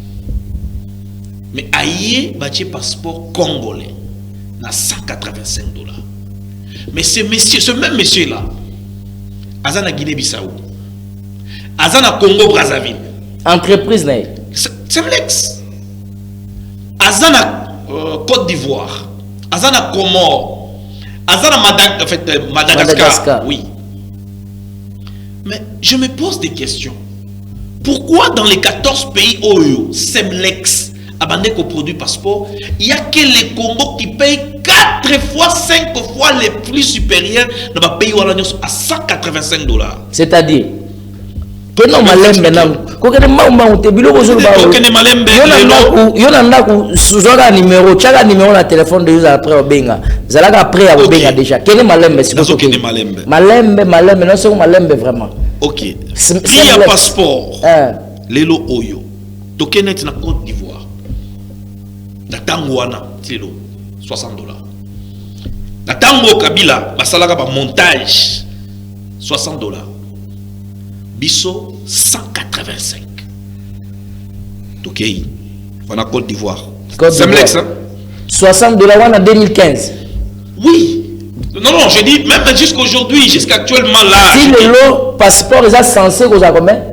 Mais aïe, bâti passeport congolais, na $185. Mais ce même monsieur là, Azana Guinée-Bissau, Azana Congo-Brazzaville. Entreprise, Semlex. Azana Côte d'Ivoire, Azana Comores, Azana Madagascar. Oui. Mais je me pose des questions. Pourquoi dans les 14 pays Oyo, Semlex, abandonné qu'au produit passeport, il n'y a que les Congo qui payent 4 fois, 5 fois les plus supérieurs dans le pays à $185. C'est-à-dire que non malem maintenant kokene mauma utebilo bozulu ba kokene malembe yonanda ku suzoga numéro chaga numéro na téléphone de user après obenga zalaka après ya obenga déjà kene malembe siko kene malembe non c'est malembe vraiment. OK. Prix à passeport lelo oyo tokenet na Côte d'Ivoire na tangwana lelo $60. Na tango Kabila basalaka ba montage $60. Bisso 185. Ok. On a Côte d'Ivoire. Semlex, hein? $60 en 2015. Oui. Non, j'ai dit même jusqu'à aujourd'hui, jusqu'à actuellement là. Si le lot passeport est censé vous combien?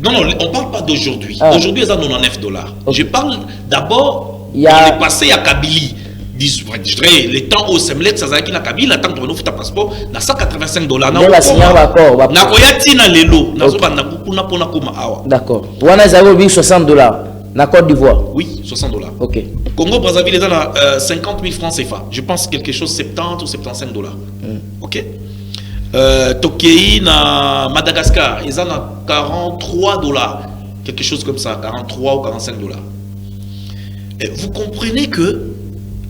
Non, on ne parle pas d'aujourd'hui. Aujourd'hui, ils ont $99. Okay. Je parle d'abord, il est passé à Kabylie. Les temps au Semlex, ça a été la Kabyle, attends que tu passeport, na $185. D'accord. Wana Zawo $60 na Côte d'Ivoire. Oui, $60. OK. Congo Brazzaville est à 50 000 francs CFA. Je pense quelque chose 70 ou $75. OK. Tokyo na Madagascar, ils ont $43. quelque chose comme ça, 43 ou 45 $. Et vous comprenez que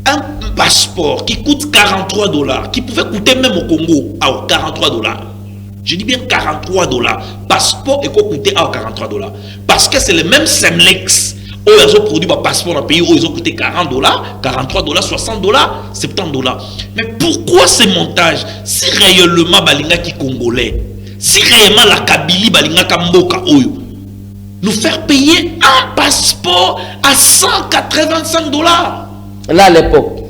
un passeport qui coûte 43 $, qui pouvait coûter même au Congo à 43 $, je dis bien 43 $, passeport et quoi coûter à 43 $, parce que c'est le même Semlex où ils ont produit un passeport dans le pays où ils ont coûté 40 $, 43 $, 60 $, 70 $. Mais pourquoi ce montage? Si réellement balinga qui congolais, si réellement la Kabylie balinga kamboka oyo, nous faire payer un passeport à 185 $. Là à l'époque,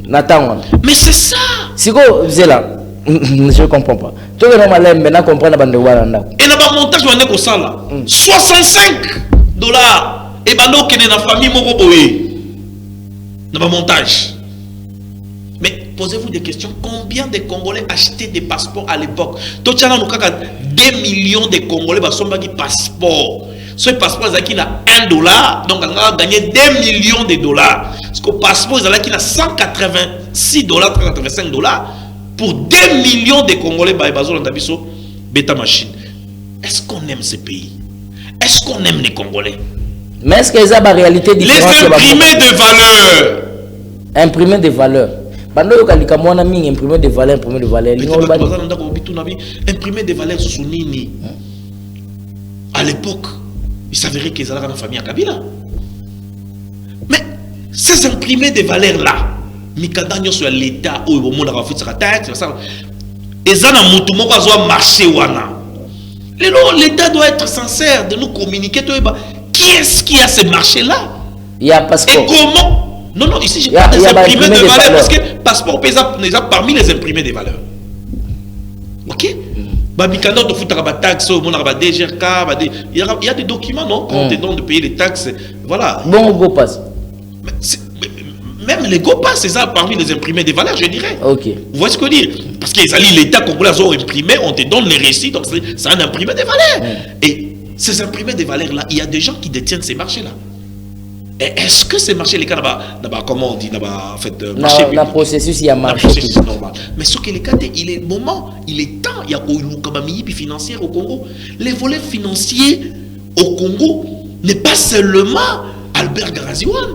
Nathan. Mais c'est ça. Si vous êtes là, je ne comprends pas. Tout le monde a maintenant comprendre la bande de Walanda. Et dans le montage, on est comme ça là. 65 $. Et maintenant, on est dans la famille Moroboé. Dans le montage. Mais posez-vous des questions. Combien de Congolais achetaient des passeports à l'époque? Tout le monde a 2 millions de Congolais qui ont des passeports. Ce passeport, il a 1 $, donc on a gagné 2 millions de $. Parce que le passeport, il a 186 $, 185 $. Pour 2 millions de Congolais, bêta machine. Est-ce qu'on aime ce pays? Est-ce qu'on aime les Congolais? Mais est-ce qu'il y a une réalité différente? Les imprimés de valeur. Imprimés de valeur. Bando yo kalika mwana mingi imprimé de valeur, imprimé de valeur. Imprimé de valeur sous nini. À l'époque, il s'avérait qu'ils allaient dans la famille à Kabila. Mais ces imprimés de valeurs là, Mikadagno sur l'État où le monde a fait sa taxe, et ça n'a pas marché wana. L'État doit être sincère de nous communiquer. Qui est-ce qui a ce marché là? Il y a passeport. Et comment? Non, non, ici j'ai pas des imprimés de valeurs parce que passeport pesa parmi les imprimés de valeurs. Ok? Babikanda de foutre la taxe, mon arba DGRK, il y a des documents, non? On te donne de payer les taxes. Voilà. Bon, go passe. Même les go passe, c'est ça parmi les imprimés de valeurs, je dirais. Ok. Vous voyez ce que je veux dire? Parce que l'État congolais ont imprimé, on te donne les récits, donc c'est un imprimé de valeurs. Et ces imprimés de valeurs là, il y a des gens qui détiennent ces marchés là. Est-ce que ces marchés, les cas là-bas, comment on dit là-bas, en fait, marché public, le processus, il y a marché. Le processus normal. Mais ce que les cas, il est moment, il est temps, il y a une financier au Congo. Les volets financiers au Congo n'est pas seulement Albert Garaziwan.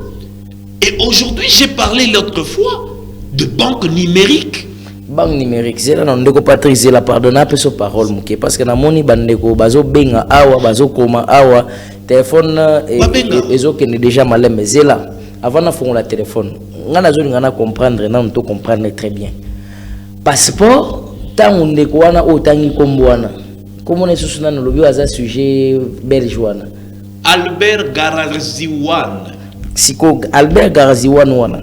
Et aujourd'hui, j'ai parlé l'autre fois de banque numérique. Banque numérique, c'est là non Patrick, c'est la pardonner peu sa parole parce que na moni bandeko bazo benga awa bazo koma awa téléphone ezo que déjà malem mais c'est là avant na fond la téléphone ngana zo ngana comprendre na on comprendre très bien passeport tant ndeko wana otangi kombwana comment est ce na lobi waza sujet belge wana Albert Garaziwan siko Albert Garaziwan wana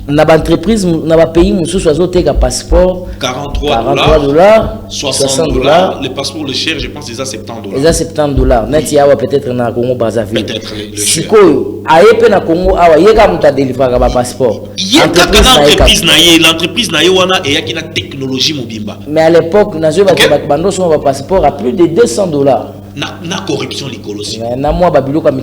na ba entreprise na ba pays mususu azoteka passeport 43 $, 60 $, le passeport le cher je pense c'est à 70 $. C'est à 70 $. Net yawa peut-être na Congo Brazzaville. Peut-être le cher. Siko ayepe na Congo awa yeka muta délivrer ba passeport. L'entreprise na wana et yakina technologie mobimba. Mais à l'époque na zo ba bando so ba passeport à plus de 200 $. Na corruption l'écologie. Na moi babilo comme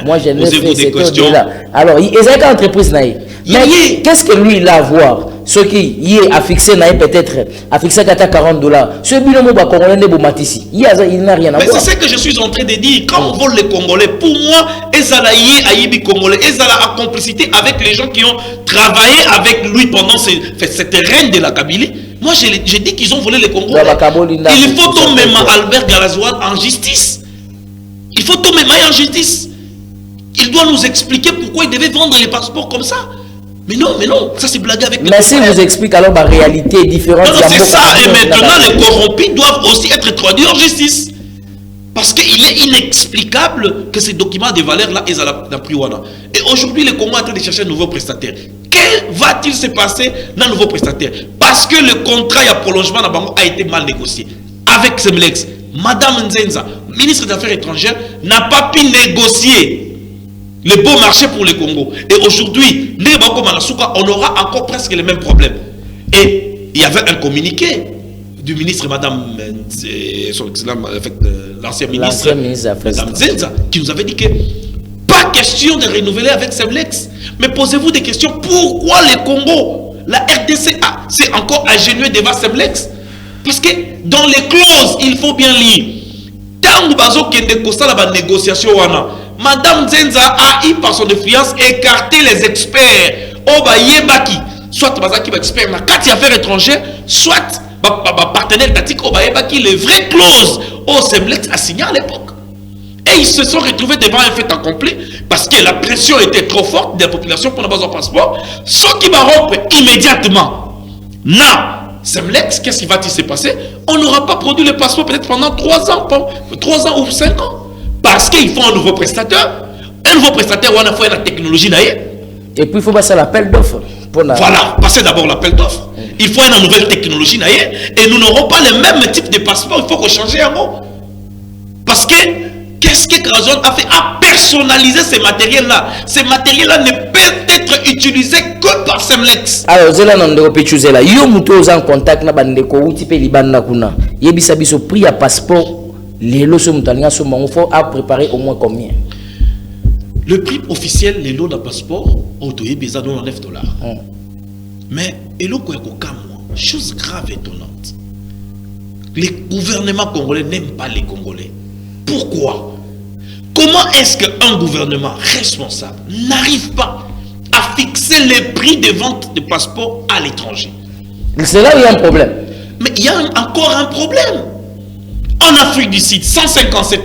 moi j'ai ne fait là. Alors il y a une entreprise na mais qu'est-ce que lui il a à voir? Ce qui est affixé na peut-être affixé à 40 $. Ce bilan ba congolais ne bomatisi. Il n'a rien à voir. Mais c'est ce que je suis en train de dire. Quand on vole les Congolais, pour moi, ezalaïe ayibi congolais, ezala a complicité avec les gens qui ont travaillé avec lui pendant cette règne de la Kabylie. Moi, j'ai dit qu'ils ont volé les Congolais. Il faut tomber Albert Garaziwan en justice. Il faut tomber en justice. Il doit nous expliquer pourquoi il devait vendre les passeports comme ça. Mais non, ça c'est blagué avec les Mais si vous expliquez alors la réalité est différente. Non, c'est ça. Et maintenant, les corrompus doivent aussi être traduits en justice. Parce qu'il est inexplicable que ces documents de valeur-là, ils ont pris. Et aujourd'hui, les Congolais sont en train de chercher un nouveau prestataire. Que va-t-il se passer dans un nouveau prestataire? Parce que le contrat et le prolongement a été mal négocié. Avec Semlex, Madame Nzenza, ministre des Affaires étrangères, n'a pas pu négocier le beau marché pour le Congo. Et aujourd'hui, on aura encore presque les mêmes problèmes. Et il y avait un communiqué du ministre, Madame, l'ancien ministre, Madame Zenza, qui nous avait dit que pas question de renouveler avec Semlex. Mais posez-vous des questions. Pourquoi le Congo, la RDC, c'est encore agenoué devant Semlex? Parce que dans les clauses, il faut bien lire. Tant Tango bazo kende kosala ba négociation wana. Madame Nzenza a eu par son influence écarté les experts. Oba yebaki. Soit bazaki ba expert na kati affaires étrangères, soit ba partenaire tatique oba yebaki les vraies clauses au Semlex a signé à l'époque. Et ils se sont retrouvés devant un fait accompli parce que la pression était trop forte de la population pour n'avoir un passeport. Ce qui va rompre immédiatement. Na Semlex, qu'est-ce qui va-t-il se passer? On n'aura pas produit le passeport peut-être pendant 3 ans ou 5 ans. Parce qu'il faut un nouveau prestataire. Un nouveau prestataire, on a fait la technologie. Et puis il faut passer l'appel d'offres. Voilà, passer d'abord l'appel d'offres. Il faut une nouvelle technologie. Et nous n'aurons pas le même type de passeport. Il faut changer un mot. Parce que, qu'est-ce que Grazon a fait? A personnaliser ces matériels-là. Ces matériels-là ne peuvent être utilisés que par Semlex. Alors, Zela Nandeko Pichuzela, yo muto en contact na bandeko uti pe libanda kuna. Yebisa biso prix à passeport. Les lots sont faut à préparer au moins combien? Le prix officiel, les lots d'un passeport, autoyé bizarre dans $9. Mais, et l'eau quoi chose grave et étonnante. Les gouvernements congolais n'aiment pas les Congolais. Pourquoi? Comment est-ce qu'un gouvernement responsable n'arrive pas à fixer les prix de vente de passeports à l'étranger? C'est là où il y a un problème. Mais il y a encore un problème. En Afrique du Sud, $157.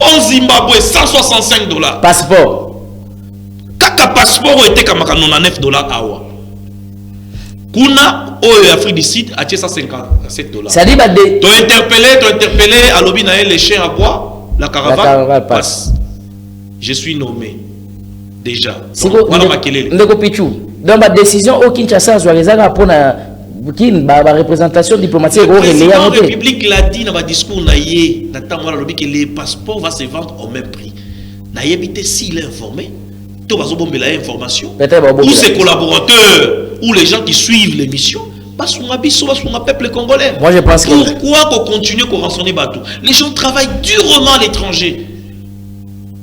En Zimbabwe, $165. Passeport. Kaka passeport était comme $99 awa. Kuna en Afrique du Sud, à $157. Ça dit bah des. Tu interpellé, à l'objet les chiens à bois, la caravane passe. Je suis nommé déjà. Voilà ma kelele. Ndeko Pichou. Dans ma décision, au Kinshasa, je vais pour la représentation diplomatique. Le président de la République l'a dit dans le discours que les passeports vont se vendre au même prix. N'ayébité s'il est informé, tout va bomber l'information. Ou ses collaborateurs, ou les gens qui suivent l'émission, parce qu'on a un peuple congolais. Moi je pense pourquoi qu'on continue qu'on rançonne bateau? Les gens travaillent durement à l'étranger.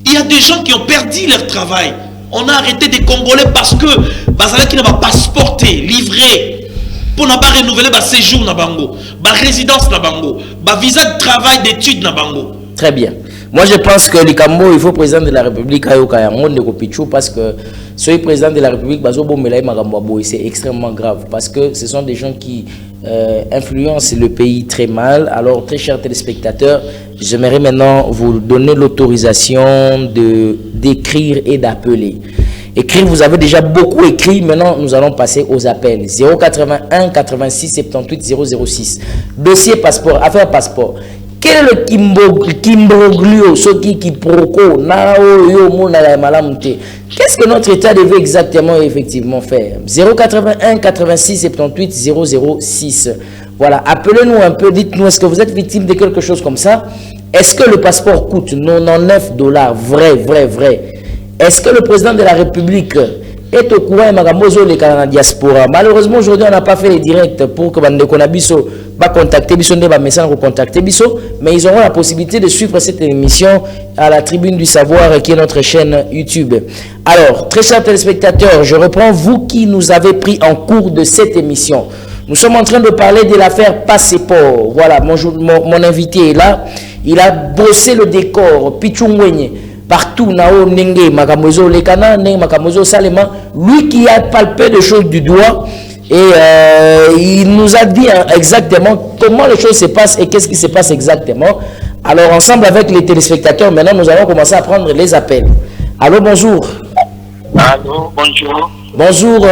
Il y a des gens qui ont perdu leur travail. On a arrêté des Congolais parce que Bazala qui n'a pas passeporté, livré. Pour ne pas renouveler le séjour na bango, la résidence na bango, le visa de travail d'études na bango. Très bien. Moi je pense que Likambo, il faut président de la République parce que ce président de la République, c'est extrêmement grave parce que ce sont des gens qui influencent le pays très mal. Alors très chers téléspectateurs, j'aimerais maintenant vous donner l'autorisation d'écrire et d'appeler. Écrire, vous avez déjà beaucoup écrit. Maintenant, nous allons passer aux appels. 081 86 78 006. Dossier passeport, affaire passeport. Quel est le Kimboglio, ce qui proco, nao yo mona malamute? Qu'est-ce que notre État devait exactement effectivement faire? 081 86 78 006. Voilà, appelez-nous un peu, dites-nous, est-ce que vous êtes victime de quelque chose comme ça? Est-ce que le passeport coûte $99? Vrai. Est-ce que le président de la République est au courant de la diaspora? Malheureusement, aujourd'hui, on n'a pas fait les directs pour que Bande Konabiso va contacter Biso, mais ils auront la possibilité de suivre cette émission à la Tribune du Savoir, qui est notre chaîne YouTube. Alors, très chers téléspectateurs, je reprends vous qui nous avez pris en cours de cette émission. Nous sommes en train de parler de l'affaire passeport. Voilà, mon invité est là. Il a bossé le décor, Pichungwenye. Partout, Nao Nenge, Makamozo Lekana, Nenge Makamozo Salema, lui qui a palpé des choses du doigt et il nous a dit exactement comment les choses se passent et qu'est-ce qui se passe exactement. Alors, ensemble avec les téléspectateurs, maintenant nous allons commencer à prendre les appels. Allô, bonjour. Allô, bonjour. Bonjour,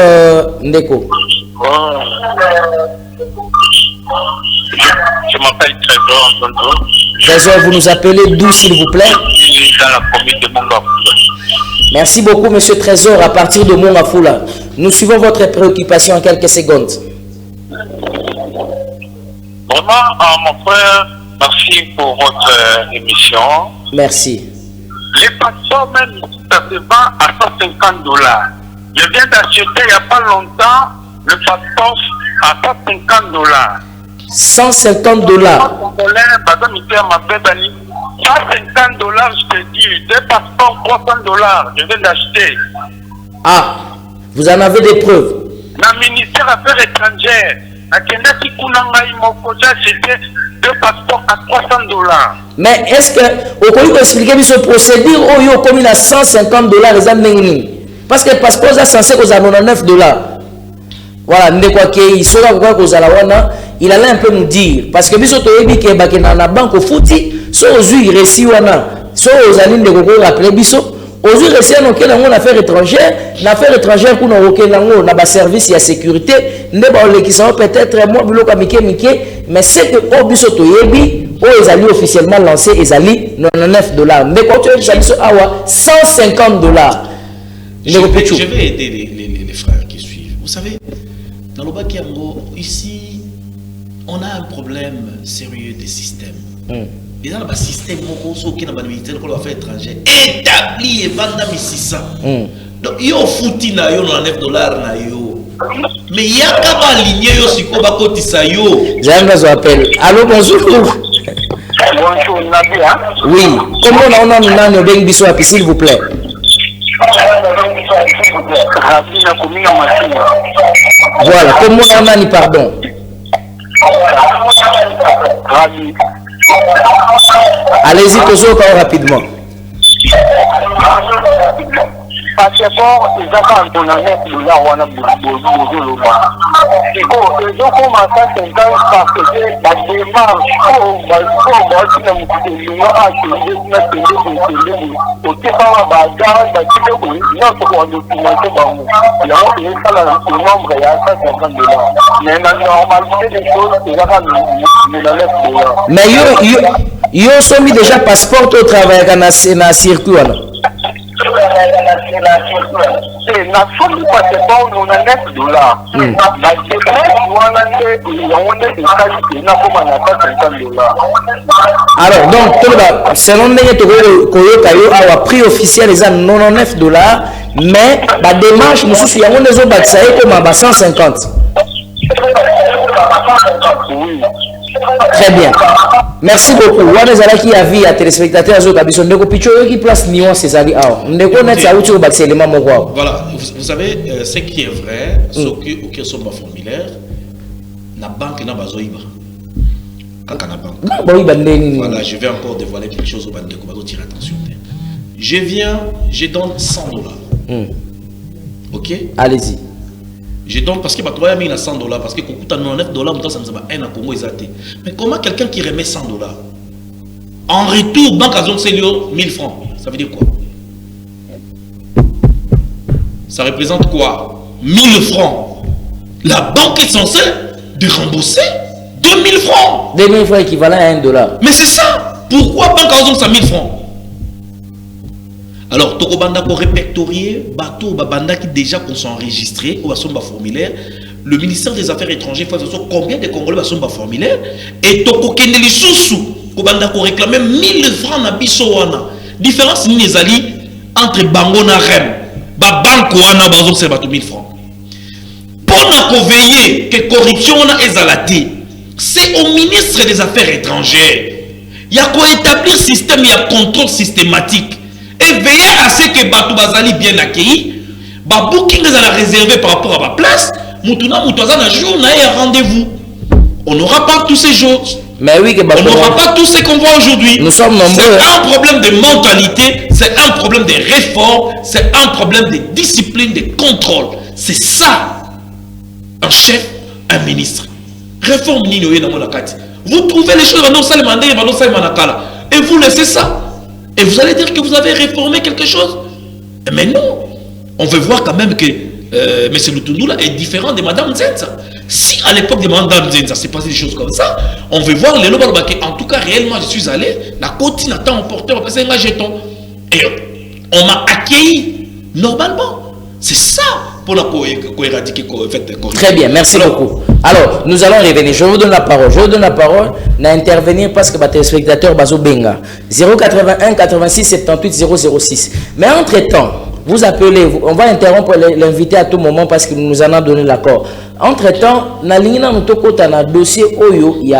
Ndeko. Je m'appelle Trésor, bonjour. Trésor, vous nous appelez d'où, s'il vous plaît? Dans la commune de Mongafoula. Merci beaucoup, monsieur Trésor, à partir de Mongafoula. Nous suivons votre préoccupation en quelques secondes. Vraiment, mon frère, merci pour votre émission. Merci. Les passeports, même, ça se vend à $150. Je viens d'acheter il n'y a pas longtemps le passeport à $150. $150. $150, je te dis, des passeports $300, je viens d'acheter. Ah, vous en avez des preuves? Le ministère des Affaires étrangères, C'était 2 passeports à $300. Mais est-ce que vous pouvez expliquer ce procédure où il y a comme à $150 les amis? Parce que le passeport est censé aux $99. Voilà, il allait un peu nous dire. Parce que si vous avez dit que la banque au foot, si vous avez réussi, si vous avez dit aux réussi à affaire étrangère, l'affaire étrangère pour nous na service et sécurité, qui sont peut-être moi mais c'est que au biso to yebi, ils allaient officiellement lancer ils allaient $99. Mais quand tu as $150. Je vais aider les frères qui suivent. Vous savez, dans le Bakiango, ici, on a un problème sérieux des systèmes. Et dans le système, qui est dans le affaires étrangères, établi et vendu 600. Donc, il y a un foutu na yo $9 na yo. Mais il y a qu'à aligner yo si ko ba kotisa yo. J'aime appel. Allô, bonjour. Bonjour, Nadia. Oui. Comment on a nos bengs biso s'il vous plaît? Voilà, comment on a ni pardon. Allez-y, posez rapidement. Passeport, ils ont un $9 wana bozoloba. Ils ont commencé à 50 parce que la démarche mais yo sommes déjà passeport au travail dans le circuit. Alors donc selon le prix officiel les $99, mais la démarche nous soucie on les autres comme à 150. Très bien. Merci beaucoup. On qui a vu à téléspectateurs qui place nuance voilà, vous savez ce qui est vrai, ce qui sont pas formulaires, la banque n'a pas besoin. Voilà, je vais encore dévoiler quelque chose au bandé, on va tirer attention. Je donne $100. Ok? Allez-y. Je donne parce que tu as mis $100 parce que quand tu as $99, ça me semble un Congo exaté. Mais comment quelqu'un qui remet $100 en retour, banque à zone Célio, 1000 francs, ça veut dire quoi? Ça représente quoi? 1000 francs. La banque est censée de rembourser 2000 francs. 2000 francs équivalent à $1. Mais c'est ça. Pourquoi banque à zone ça 1000 francs? Alors, Tokobanda pour répertorier, bateau, banda qui déjà sont enregistrés ou sont formulaire, le ministère des Affaires étrangères fait combien de Congolais sont formulaire et Toko Kendeli Soussou, Kobanda pour réclamer 1000 francs na bisowana. Différence ni les alliés entre Bango na Rem, Banko wana bazon c'est 1000 francs. Pour veiller que corruption na ezalati, c'est au ministre des Affaires étrangères. Il y a quoi établir système, il y a contrôle systématique. Et veiller à ce que Batou Bazali bien accueilli, booking est réservé par rapport à ma place, Moutouna Moutouazana jour n'a un rendez-vous. On n'aura pas tous ces jours. Mais oui, que on n'aura pas tout ce qu'on voit aujourd'hui. Nous sommes nombreux. C'est un problème de mentalité, c'est un problème de réforme, c'est un problème de discipline, de contrôle. C'est ça, un chef, un ministre. Réforme Nino dans mon akati. Vous trouvez les choses et vous laissez ça. Et vous allez dire que vous avez réformé quelque chose. Mais non. On veut voir quand même que M. Lutundoula est différent de Mme Nzenza. Si à l'époque de Mme Nzenza, c'est passé des choses comme ça, on veut voir les lois. En tout cas, réellement, je suis allé, la côte n'a pas emporté, on va passer un jeton. Et on m'a accueilli normalement. C'est ça pour la éradiquer. Très bien, merci beaucoup. Alors, nous allons revenir. Je vous donne la parole. Je vous donne la parole d'intervenir parce que les téléspectateurs Bazo Benga. 081 86 78 006. Mais entre-temps, vous appelez, on va interrompre l'invité à tout moment parce que nous en avons donné l'accord. Entre-temps, dans le dossier Oyo, il y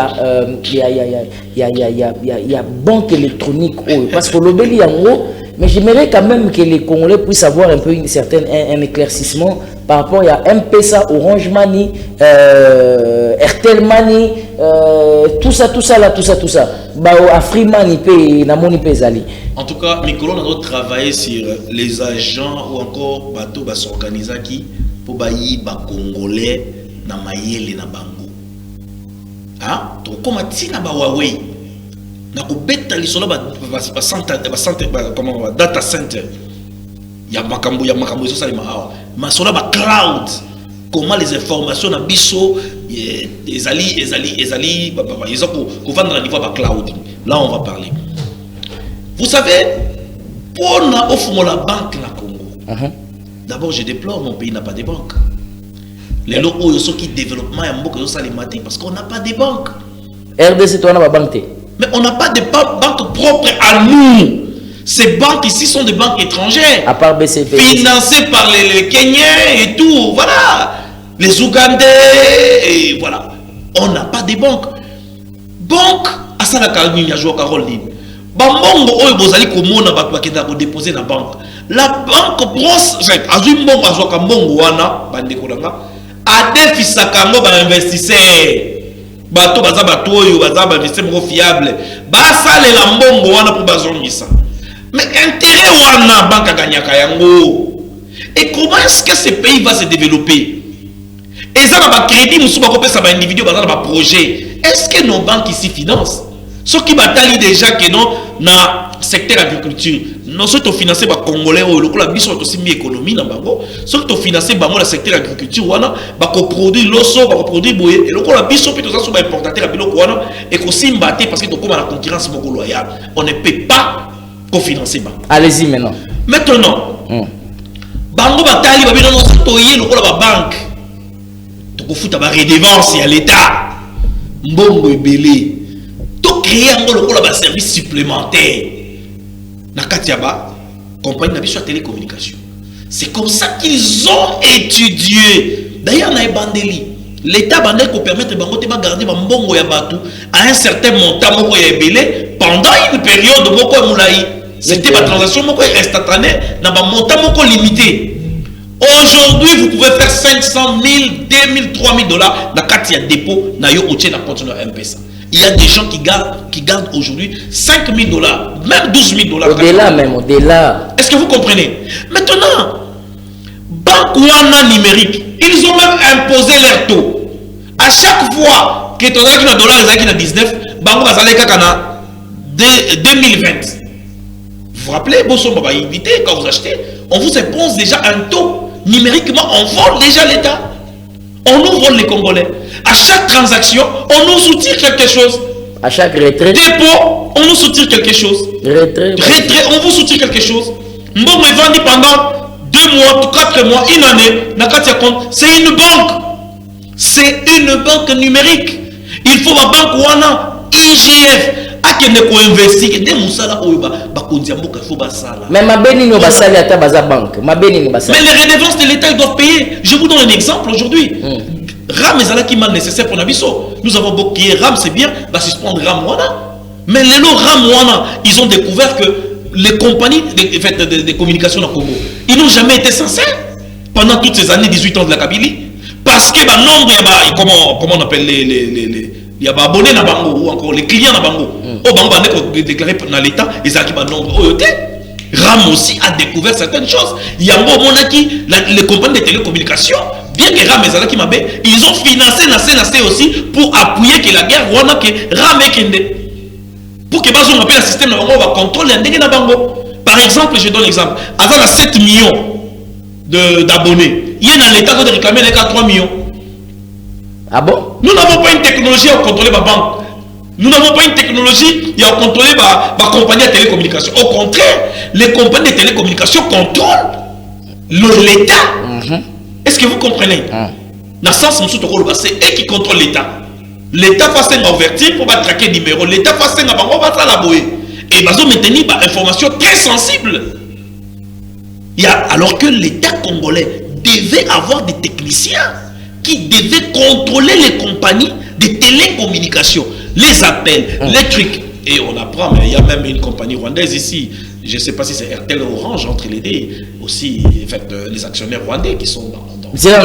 a banque électronique Oyo. Parce que le Béli en haut, mais j'aimerais quand même que les Congolais puissent avoir un peu un éclaircissement par rapport à M-Pesa, Orange Money, Airtel Money, tout ça. Bah, Free Money, Namoni Pezali. En tout cas, Mikolo, on a travaillé sur les agents ou encore bateau va s'organiser qui pour bailler ba Congolais na mayele na bango. Hein? Donc comme tina ba Huawei na ko beta lisolo ba data center. Ya makambo so salima awa. Masola ba cloud. Comment les informations na biso ezali ils ont pour vendre à niveau ba cloud. Là on va parler. Vous savez, pour la banque na Congo, d'abord je déplore mon pays n'a pas de banque. Les locaux qui développement est beaucoup parce qu'on n'a pas de banque. RDC toi n'a pas banque. Mais on n'a pas de banque propre à nous. Ces banques ici sont des banques étrangères. À part BCP. Financées par les Kenyans et tout, voilà. Les Ougandais et voilà. On n'a pas de banque. Banque à ça la Caroline y a joué Carole libre. Bambongo oyo bozali komona bato bakenda ko déposer na banque. La banque brosse, azui mbongo azoka mbongo wana bandeko nanga adefisaka ngo ba investisseur. Bato baza bato oyo baza ba investisseur fiable. Basalela mbongo wana pour bazongisa. Mais intérêt wana banque ganyaka yango. Et comment est-ce que ce pays va se développer? Et ça va crédit musuba ko pesa ba individu baza na ba projet. Est-ce que nos banques ici financent? Ce qui bataille déjà que non na secteur agriculture, non ceux qui financé par Congolais ou le biso aussi mi économie na bango, ceux qui financé par le secteur agriculture wana ba ko produire l'osso, ba ko produire boye et le la biso plutôt ça sur importateur à biloko wana et ko simbaté parce que to comme la concurrence beaucoup loyale, on ne peut pas cofinancer ba. Allez-y maintenant. Maintenant. Bango bataille ba bino non to yé le ba banque. To ko futa ba redevance à l'état. Mbongo ebelé. Créer un service supplémentaire na Katiaba, compagnie de télécommunication. C'est comme ça qu'ils ont étudié. D'ailleurs, na bandeli, l'État bandel pour permettre de garder mbongo ya batu à un certain montant moko ya ebelé pendant une période moko moulaï. C'était ma transaction moko instantanée na ba montant moko limité. Aujourd'hui, vous pouvez faire 500 000, 2 000, 3 000 dollars na Katia dépôt na yo oche na compte na M-Pesa. Il y a des gens qui gagnent aujourd'hui 5 000 dollars, même 12 000 dollars. Au-delà même, au-delà. Est-ce que vous comprenez? Maintenant, Banque Wana numérique, ils ont même imposé leur taux. À chaque fois que tu as un dollar, ils ont 19, Banque Wana 2020. Vous vous rappelez, quand vous achetez, on vous impose déjà un taux. Numériquement, on vole déjà l'État. On nous vole les Congolais. À chaque transaction, on nous soutient quelque chose. À chaque retrait. Dépôt, on nous soutient quelque chose. Retrait, on vous soutient quelque chose. Mbongo est vendu pendant 2 mois, 4 mois, une année. Nakatia compte. C'est une banque. C'est une banque numérique. Il faut ma banque Wana, IGF. Mais ma béni basali ata baza banque. Ma béni basali. Mais les redevances de l'État ils doivent payer. Je vous donne un exemple aujourd'hui. RAM est là qui m'a nécessaire pour Nabiso. Nous avons beaucoup qui est RAM, c'est bien, va suspendre RAM Wana. Mais les lots RAM Wana, ils ont découvert que les compagnies de communication dans Congo, ils n'ont jamais été sincères pendant toutes ces années, 18 ans de la Kabylie. Parce que nombre, comment on appelle il y a des abonnés dans Bango ou encore les clients dans Bango. Au Bango, on a déclaré dans l'État, ils ont un nombre. RAM aussi a découvert certaines choses. Il y a un bon moment qui les compagnies de télécommunications, bien que RAM et qui m'appellent, ils ont financé aussi pour appuyer que la guerre Rwanda que RAM et Kende. Pour que on appelle le système on va contrôler un Bango. Par exemple, je donne l'exemple. Avant 7 millions d'abonnés, il y a un État de réclamer les 3 millions. Ah bon? Nous n'avons pas une technologie à contrôler ma banque. Nous n'avons pas une technologie à contrôler ma compagnie de télécommunications. Au contraire, les compagnies de télécommunications contrôlent l'État. Est-ce que vous comprenez? Dans le sens où c'est eux qui contrôlent l'État. L'État fait un ouverture pour traquer le numéro. L'État fait un bango va la boue. Et ils ont maintenu une information très sensible. Alors que l'État congolais devait avoir des techniciens qui devaient contrôler les compagnies de télécommunications, les appels, les trucs. Et on apprend, mais il y a même une compagnie rwandaise ici, je ne sais pas si c'est RTL ou Orange, entre les deux, aussi les actionnaires rwandais qui sont dans c'est là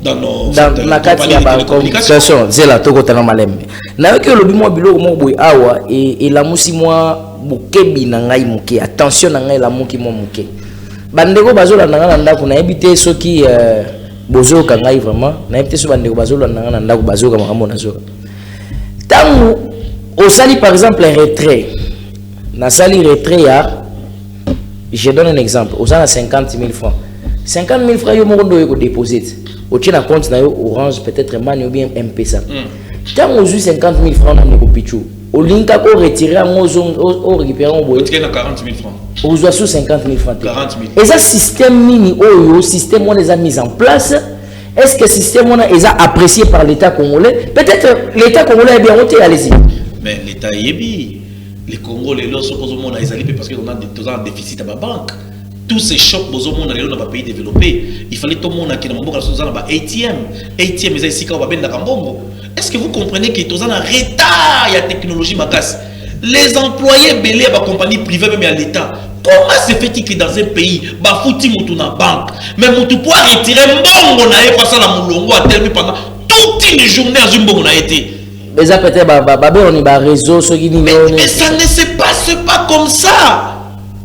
dans la carte de communication c'est là tout côté malem na que le bimo bilo mo boy awa et la musi moi bokebi na ngai muke attention na ngai la muki mo muke bandeko bazola na ndako na ebité soki bozo ka ngai vraiment na ebité so bandeko bazola na ndako bazoka makambo na zoka tangu au sali par exemple un retrait na sali retrait ya je donne un exemple aux 50 000 francs 50 000 francs yo mo ndo déposer au tien compte na yo Orange peut-être Mani ou bien M-Pesa tant aux 50 000 francs na ko pichu au linka ko retirer au récupérer on boy 40 000 francs aux 50 000 francs 40 000 et ça système mini oyo système on les a mis en place. Est-ce que le système est apprécié par l'État congolais? Peut-être l'État congolais est bien monté, allez-y. Mais l'État est bien. Les Congolais, parce qu'on a un déficit à la banque. Tous ces chocs, dans un pays développé, il fallait tout le monde qui est dans un ATM. ATM, mais ici, quand on va bien dans est-ce que vous comprenez que tout ça a un retard, il y a technologie, les employés belés à la compagnie privée, même à l'État. Comment se fait-il que dans un pays, bah fouti moutou na banque, mais moutou pour retirer mbongo na e passant la moulongo a terminé pendant toute une journée à Zumbo na été. Mais ça peut-être on est réseau mais ça ne se passe pas comme ça.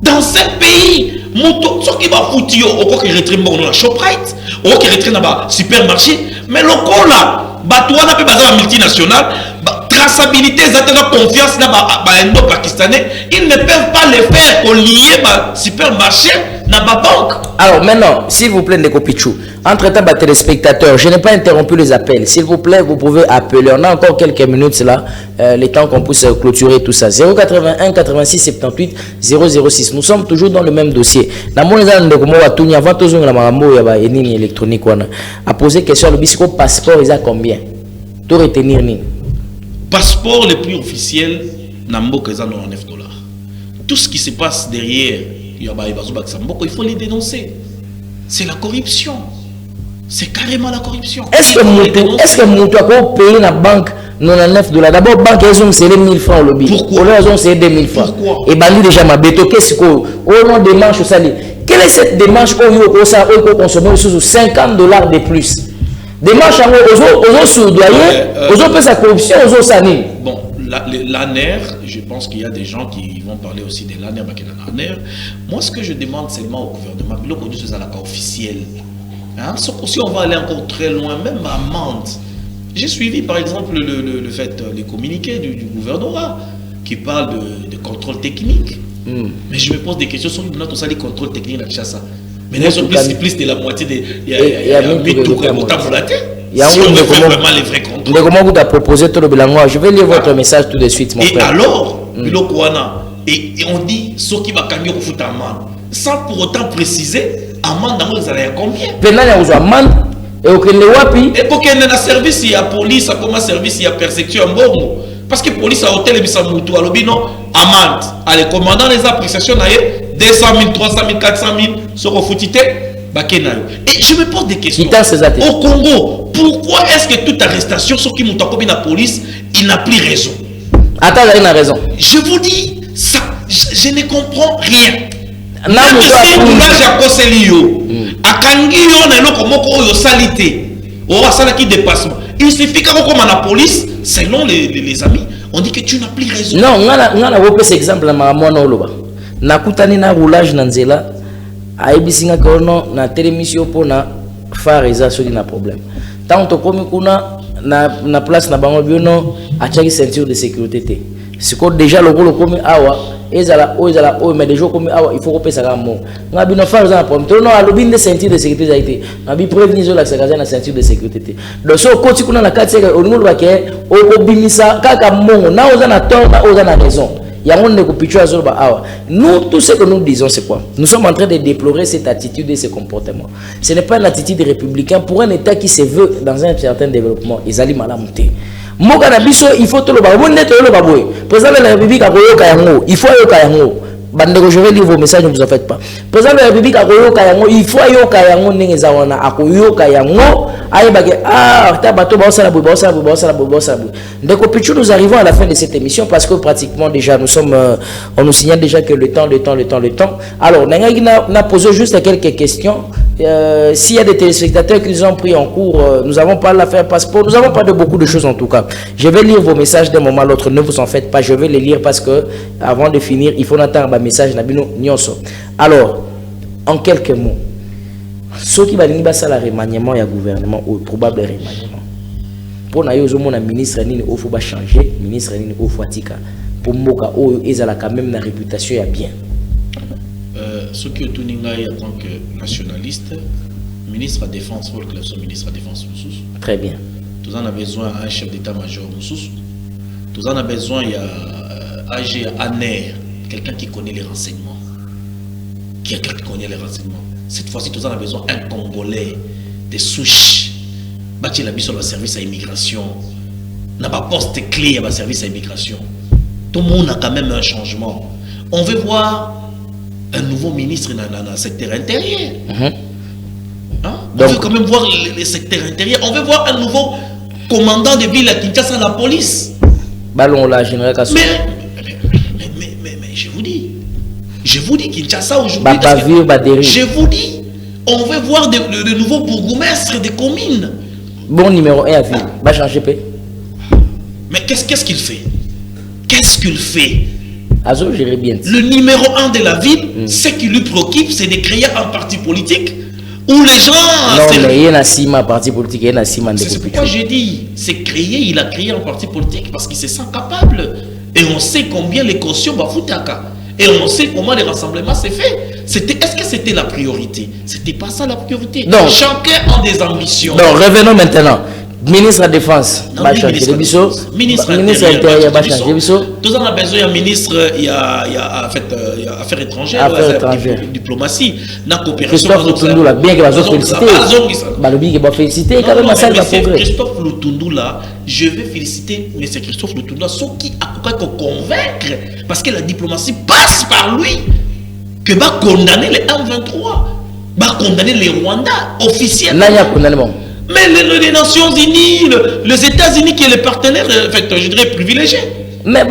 Dans un pays, moutou ce qui va fouti au quoi que retirer mbongo na Shoprite, au quoi que retirer na supermarché, mais le coup là, bah toi na pe bazar multinational. Traçabilité, la confiance dans les Indo-Pakistanais, ils ne peuvent pas le faire pour lier le supermarché dans la banque. Alors maintenant, s'il vous plaît, Ndekopichou, entre-temps, téléspectateurs, je n'ai pas interrompu les appels. S'il vous plaît, vous pouvez appeler. On a encore quelques minutes là, le temps qu'on puisse clôturer tout ça. 081 86 78 006. Nous sommes toujours dans le même dossier. Dans mon avant tout électronique, à poser question, le bisco passeport, il a combien? Tout retenir ni. Passeport le plus officiel, Namboka est à $99. Tout ce qui se passe derrière, il faut les dénoncer. C'est la corruption. C'est carrément la corruption. Est-ce que mon toit payer la banque $99? D'abord, banque, ils ont cédé 1000 francs au lobby. Pourquoi? Ils ont cédé 2000 francs. Pourquoi? Et bandi déjà ma béto, qu'est-ce qu'on a une démarche au sali? Quelle est cette démarche qu'on a consommé sous $50 de plus? Démarche aux sous-doyers, aux autres sa corruption, aux autres sanés. Bon, l'ANER, je pense qu'il y a des gens qui vont parler aussi de l'ANER. Moi, ce que je demande seulement au gouvernement, c'est la officielle. Hein? Si on va aller encore très loin, même à Mande, j'ai suivi par exemple le fait, les communiqués du gouvernorat qui parlent de contrôle technique. Mais je me pose des questions sur le contrôle technique de Kinshasa. Mais ils sont plus de la moitié des. Il y a vraiment les vrais contrôles. Comment vous avez proposé tout le bilan? Je vais lire votre message tout de suite, mon et frère. Alors, et on dit ce qui va gagner au foot amende, sans pour autant préciser, amende vous allez combien? Pendant que vous amende, et aucun ne wapi. Et pour qu'il y ait un service, il y a police, comme un service, il y a persécution en bon. Parce que police a hôtel et bisa moutou, alors non, amende. Allez, commandant les appréciations, 200 000, 300 000, 400 000, sur le footité, et je me pose des questions. Au Congo, pourquoi est-ce que toute arrestation, sur qui moutou comme la police, il n'a plus raison? Attends, il a raison. Je vous dis, ça, je ne comprends rien. Même si vous l'avez à Koselio, à Kangio, on a un peu de salité, on a ça qui dépassement. Il suffit que comme la police, selon les amis, on dit que tu n'as plus raison. Non, on a repris cet exemple à Maramona Oloba. Nakutani na roulage nanzela, aibisinga kono na télémission pour na faire réalisation na problème. Tant que comme kuna na place na bango biono a chaki ceinture de sécurité. C'est que déjà le gros comme awa ezala mais déjà comme awa il faut repérer ça comme nga bino faire ça problème. To no alobi de ceinture de sécurité zaité. Na bi prévenir la sécurité na ceinture de sécurité. Donc so koti kuna na kati au niveau ba ke o bimisa kaka mongo na oza na tort na oza na raison. Nous, tout ce que nous disons, c'est quoi? Nous sommes en train de déplorer cette attitude et ce comportement. Ce n'est pas une attitude républicaine pour un État qui se veut dans un certain développement. Ils allaient mal monter. Il faut tout le monde. Président de la République a il faut je vais lire vos messages, ne vous en faites pas. Président de la République a il faut nous arrivons à la fin de cette émission parce que pratiquement déjà on nous signale déjà que le temps. Alors, on a posé juste quelques questions s'il y a des téléspectateurs qui nous ont pris en cours, nous n'avons pas l'affaire passeport, nous n'avons pas de beaucoup de choses en tout cas. Je vais lire vos messages d'un moment à l'autre, ne vous en faites pas, je vais les lire parce que avant de finir, il faut attendre un message. Alors, en quelques mots, ceux qui vont faire le remaniement, il y a gouvernement ou probable remaniement. Pour nous, ministre Nini il faut changer, ministre Nini il faut tika. Pour Moka, ils ont quand même une réputation bien. Ce qui est tout en tant que nationaliste, ministre de la Défense, pour que le ministre de la Défense nous. Très bien. Tous en a besoin d'un chef d'état-major nous. Tous en a besoin il y a AG ANER, quelqu'un qui connaît les renseignements. Quelqu'un qui connaît les renseignements. Cette fois-ci, tous en a besoin d'un Congolais, des souches. Bâti la mise sur le service à immigration. N'a pas poste clé à la service à immigration. Tout le monde a quand même un changement. On veut voir un nouveau ministre dans le secteur intérieur. Hein? On veut quand même voir les secteurs intérieurs. On veut voir un nouveau commandant de ville à Kinshasa, la police. Ballon là, général Kassou. Mais je vous dis Kinshasa aujourd'hui. Je vous dis, on veut voir de nouveaux bourgmestres des communes. Bon numéro 1 à ville. Va changer paix. Mais qu'est-ce qu'il fait? Qu'est-ce qu'il fait? Le numéro 1 de la ville, ce qui lui préoccupe, c'est de créer un parti politique où les gens... Non, mais il y a un parti politique, il y a un c'est pourquoi j'ai dit, il a créé un parti politique parce qu'il se sent capable. Et on sait combien les cautions va foutre. Et on sait comment les rassemblements s'est fait. Est-ce que c'était la priorité? C'était pas ça la priorité. Non. Chacun a des ambitions. Non, revenons maintenant. Ministre de la Défense, ministre intérieur, tous on a besoin d'un ministre, il y a affaires étrangères, diplomatie, la coopération. Christophe Lutundula, bien qu'il va féliciter, quand même à ça, Christophe Lutundula, je vais féliciter M. Christophe Lutundula, ceux qui a convaincre, parce que la diplomatie passe par lui, que va condamner les M23, va condamner les Rwandais officiellement. Mais les Nations Unies, les États-Unis qui est le partenaire, en fait, je dirais privilégié. Mais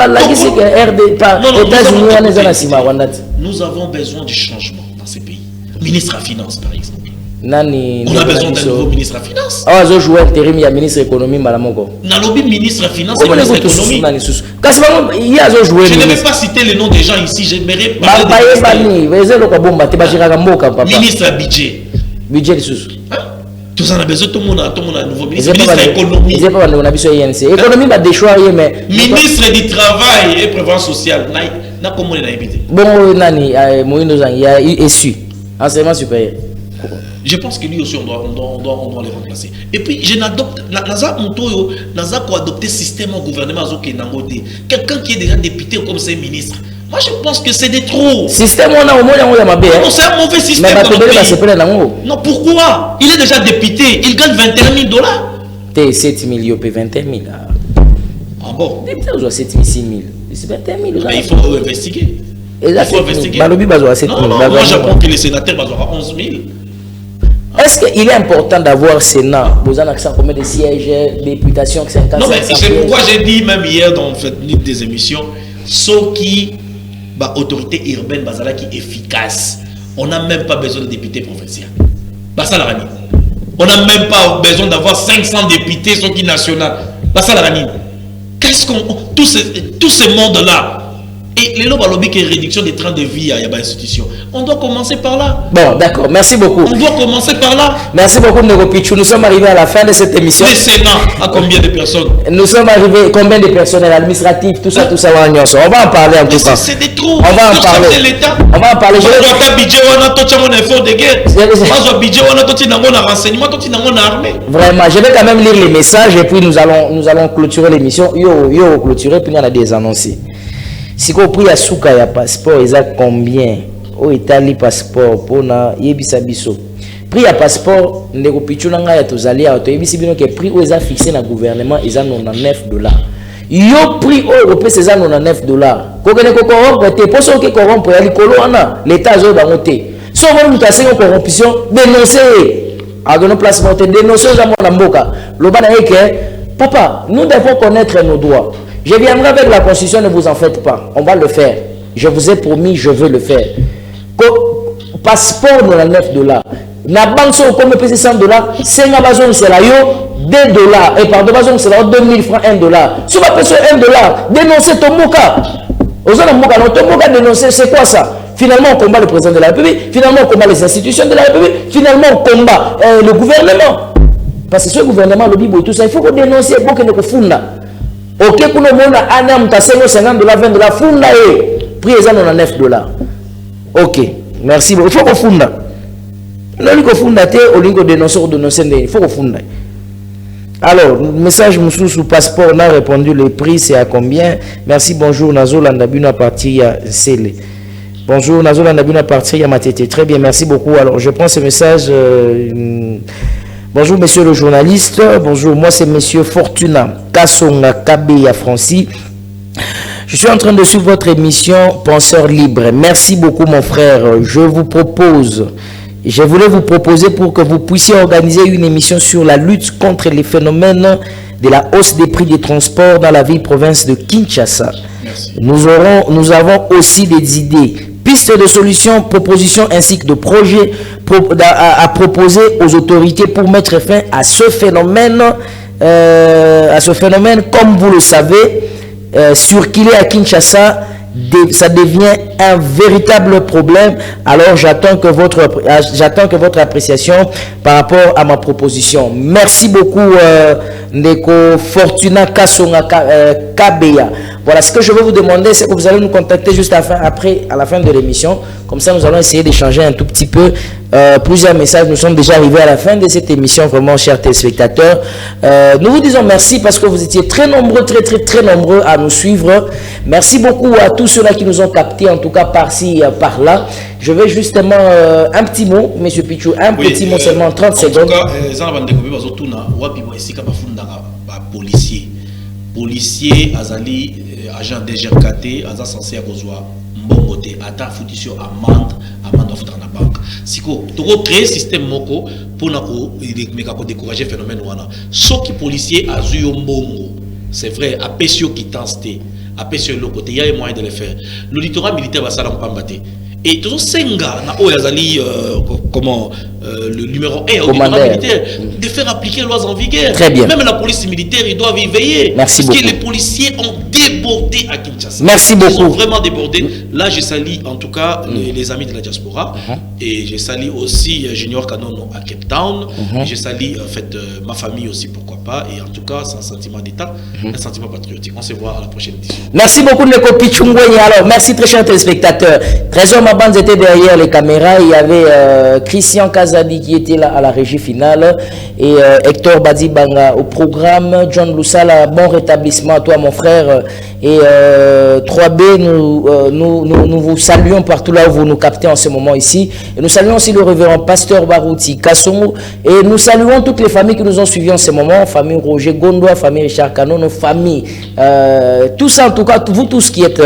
nous avons besoin du changement dans ces pays. Ministre à Finance, par exemple. On a besoin d'un nouveau ministre à Finance. Ah, je joue intérim, il y a ministre économie, Malamoko. Nalobi ministre à Finance et ministre économie. Je ne vais pas citer les noms des gens ici, j'aimerais parler de ministre à budget. Budget de sous. Tout en a besoin, tout le monde a un nouveau ministre. Ministre de l'économie. Ministre du travail et prévoyance sociale. Bon, il y a issu. Enseignement supérieur. Je pense que lui aussi, on doit les remplacer. Et puis, je n'adopte. Naza adopté le système au gouvernement. Quelqu'un qui est déjà député comme c'est ministre. Moi, je pense que c'est des trop. Système, on a au moins non, c'est un mauvais système. Non, pourquoi? Il est déjà député. Il gagne 21 000 dollars. T'es 7 000, 21 000. Ah bon? Député, on a 7 000, 6 000. C'est 21 000. Mais il faut investiguer. Il faut investiguer. Moi, j'apprends que les sénateurs vont 11 000. Est-ce qu'il est important d'avoir Sénat? Vous en avez combien de sièges, députations? Non, mais c'est pourquoi j'ai dit même hier dans une des émissions, ceux qui, autorité urbaine, qui est efficace, on n'a même pas besoin de députés provinciaux. On n'a même pas besoin d'avoir 500 députés, ceux qui nationaux. Qu'est-ce qu'on. Tout ce monde-là. Et les lois lobby qui est réduction des trains de vie à Yaba Institution. On doit commencer par là. Bon, d'accord. Merci beaucoup. On doit commencer par là. Merci beaucoup, Nego Pichou. Nous sommes arrivés à la fin de cette émission. Le Sénat, à combien de personnes? Nous sommes arrivés, combien de personnel administratif, tout ça, tout ça. On va en parler en tout cas. C'est des trous. On va en parler. On va en parler. Vraiment, je vais quand même lire les messages et puis nous allons clôturer l'émission. Yo, clôturer, puis il y en a des annoncés. Si vous prenez souka ya passeport, il y a combien? Au Italie passeport pour na yebisa biso. Prix ya passeport, ndeko pichu nanga ya tozali ya to yebisi bino ke prix o eza fixé na gouvernement eza $99. Yo prix o européen c'est $99. Ko kene ko corrompre te poso ke corrompre ya likolo wana l'état zo bango te. So vous nous tassez corruption, dénoncer. A donner place monter dénoncer za mona mboka. Loba na yeke papa, nous devons connaître nos droits. Je viendrai avec la constitution, ne vous en faites pas. On va le faire. Je vous ai promis, je veux le faire. Passeport $99. Na banque so comme pèse $100, c'est na bazon c'est là yo $2 et pardon bazon c'est là 2000 francs $1. Si va payer $1, dénoncer ton moka. Aux autres moka non ton moka dénoncer c'est quoi ça? Finalement on combat le président de la République, finalement on combat les institutions de la République, finalement on combat le gouvernement. Parce que ce gouvernement le bibo tout ça il faut qu'on dénoncer pour que ne funda. OK pour le monde anam ta $50 $20 funda et prix ça on a $9. OK, merci beaucoup. Il faut qu'on funda. Non, il faut fonder, il faut dénoncer, il faut fonder. Alors, message Moussou sous passeport, on a répondu le prix, c'est à combien? Merci, bonjour, Nazo Landabuna parti à Sélé. Bonjour, Nazo Landabuna parti à Matete. Très bien, merci beaucoup. Alors, je prends ce message. Bonjour, monsieur le journaliste. Bonjour, moi c'est monsieur Fortuna Kassonga Kabeya Francis. Je suis en train de suivre votre émission Penseur libre. Merci beaucoup, mon frère. Je voulais vous proposer pour que vous puissiez organiser une émission sur la lutte contre les phénomènes de la hausse des prix des transports dans la ville-province de Kinshasa. Merci. Nous avons aussi des idées, pistes de solutions, propositions ainsi que de projets à proposer aux autorités pour mettre fin à ce phénomène. Comme vous le savez, sur qu'il est à Kinshasa, ça devient un véritable problème. Alors j'attends que votre appréciation par rapport à ma proposition. Merci beaucoup Ndeko Fortuna Kassonga Kabeya. Voilà, ce que je vais vous demander, c'est que vous allez nous contacter juste à la fin de l'émission. Comme ça, nous allons essayer d'échanger un tout petit peu plusieurs messages. Nous sommes déjà arrivés à la fin de cette émission, vraiment, chers téléspectateurs. Nous vous disons merci parce que vous étiez très nombreux, très nombreux à nous suivre. Merci beaucoup à tous ceux-là qui nous ont captés, en tout cas par-ci, par-là. Je vais justement un petit mot, M. Pichou, petit mot seulement, 30 secondes. En tout cas, policier, azali, agent DGRKT, aza censé avoir mbongote, ata foutissio amende foutre dans la banque. Siko, tu créer système moko pour décourager le phénomène wana. Sauf que policier a eu mbongo, c'est vrai, à Pessio qui tensté, à Pessio le côté, il y a moyen de le faire. Le littoral militaire va s'aller en pambaté. Et toujours Senga, le numéro 1 au militaire, de faire appliquer les lois en vigueur. Très bien. Même la police militaire, ils doivent y veiller. Merci parce beaucoup. Que les policiers ont débordé à Kinshasa. Merci beaucoup. Ils ont vraiment débordé. Là, je salue en tout cas les amis de la diaspora. Et je salue aussi Junior Kanono à Cape Town. Je salue ma famille aussi, pourquoi pas. Et en tout cas, c'est un sentiment d'État, un sentiment patriotique. On se voit à la prochaine édition. Merci beaucoup, Neko Pichungwenye. Alors, merci très chers téléspectateurs. Trésor Mabans était derrière les caméras. Il y avait Christian Kazadi qui était là à la régie finale. Et Hector Badibanga au programme. John Loussala, bon rétablissement à toi, mon frère. Et 3B, nous vous saluons partout là où vous nous captez en ce moment ici. Et nous saluons aussi le révérend pasteur Barouti Kassongo. Et nous saluons toutes les familles qui nous ont suivis en ce moment. Famille Roger Gondoa, famille Richard Cano, nos familles. Tout ça, en tout cas, vous tous qui êtes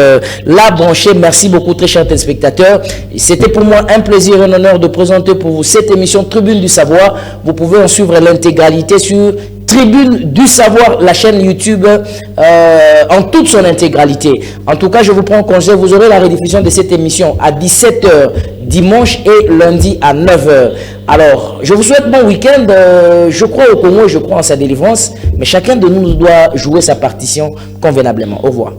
là branchés, merci beaucoup, très chers téléspectateurs. C'était pour moi un plaisir et un honneur de présenter pour vous cette émission Tribune du Savoir. Vous pouvez en suivre l'intégralité sur Tribune du Savoir, la chaîne YouTube, en toute son intégralité. En tout cas, je vous prends congé. Vous aurez la rediffusion de cette émission à 17 h dimanche et lundi à 9 h. Alors, je vous souhaite bon week-end. Je crois au Congo, je crois en sa délivrance. Mais chacun de nous doit jouer sa partition convenablement. Au revoir.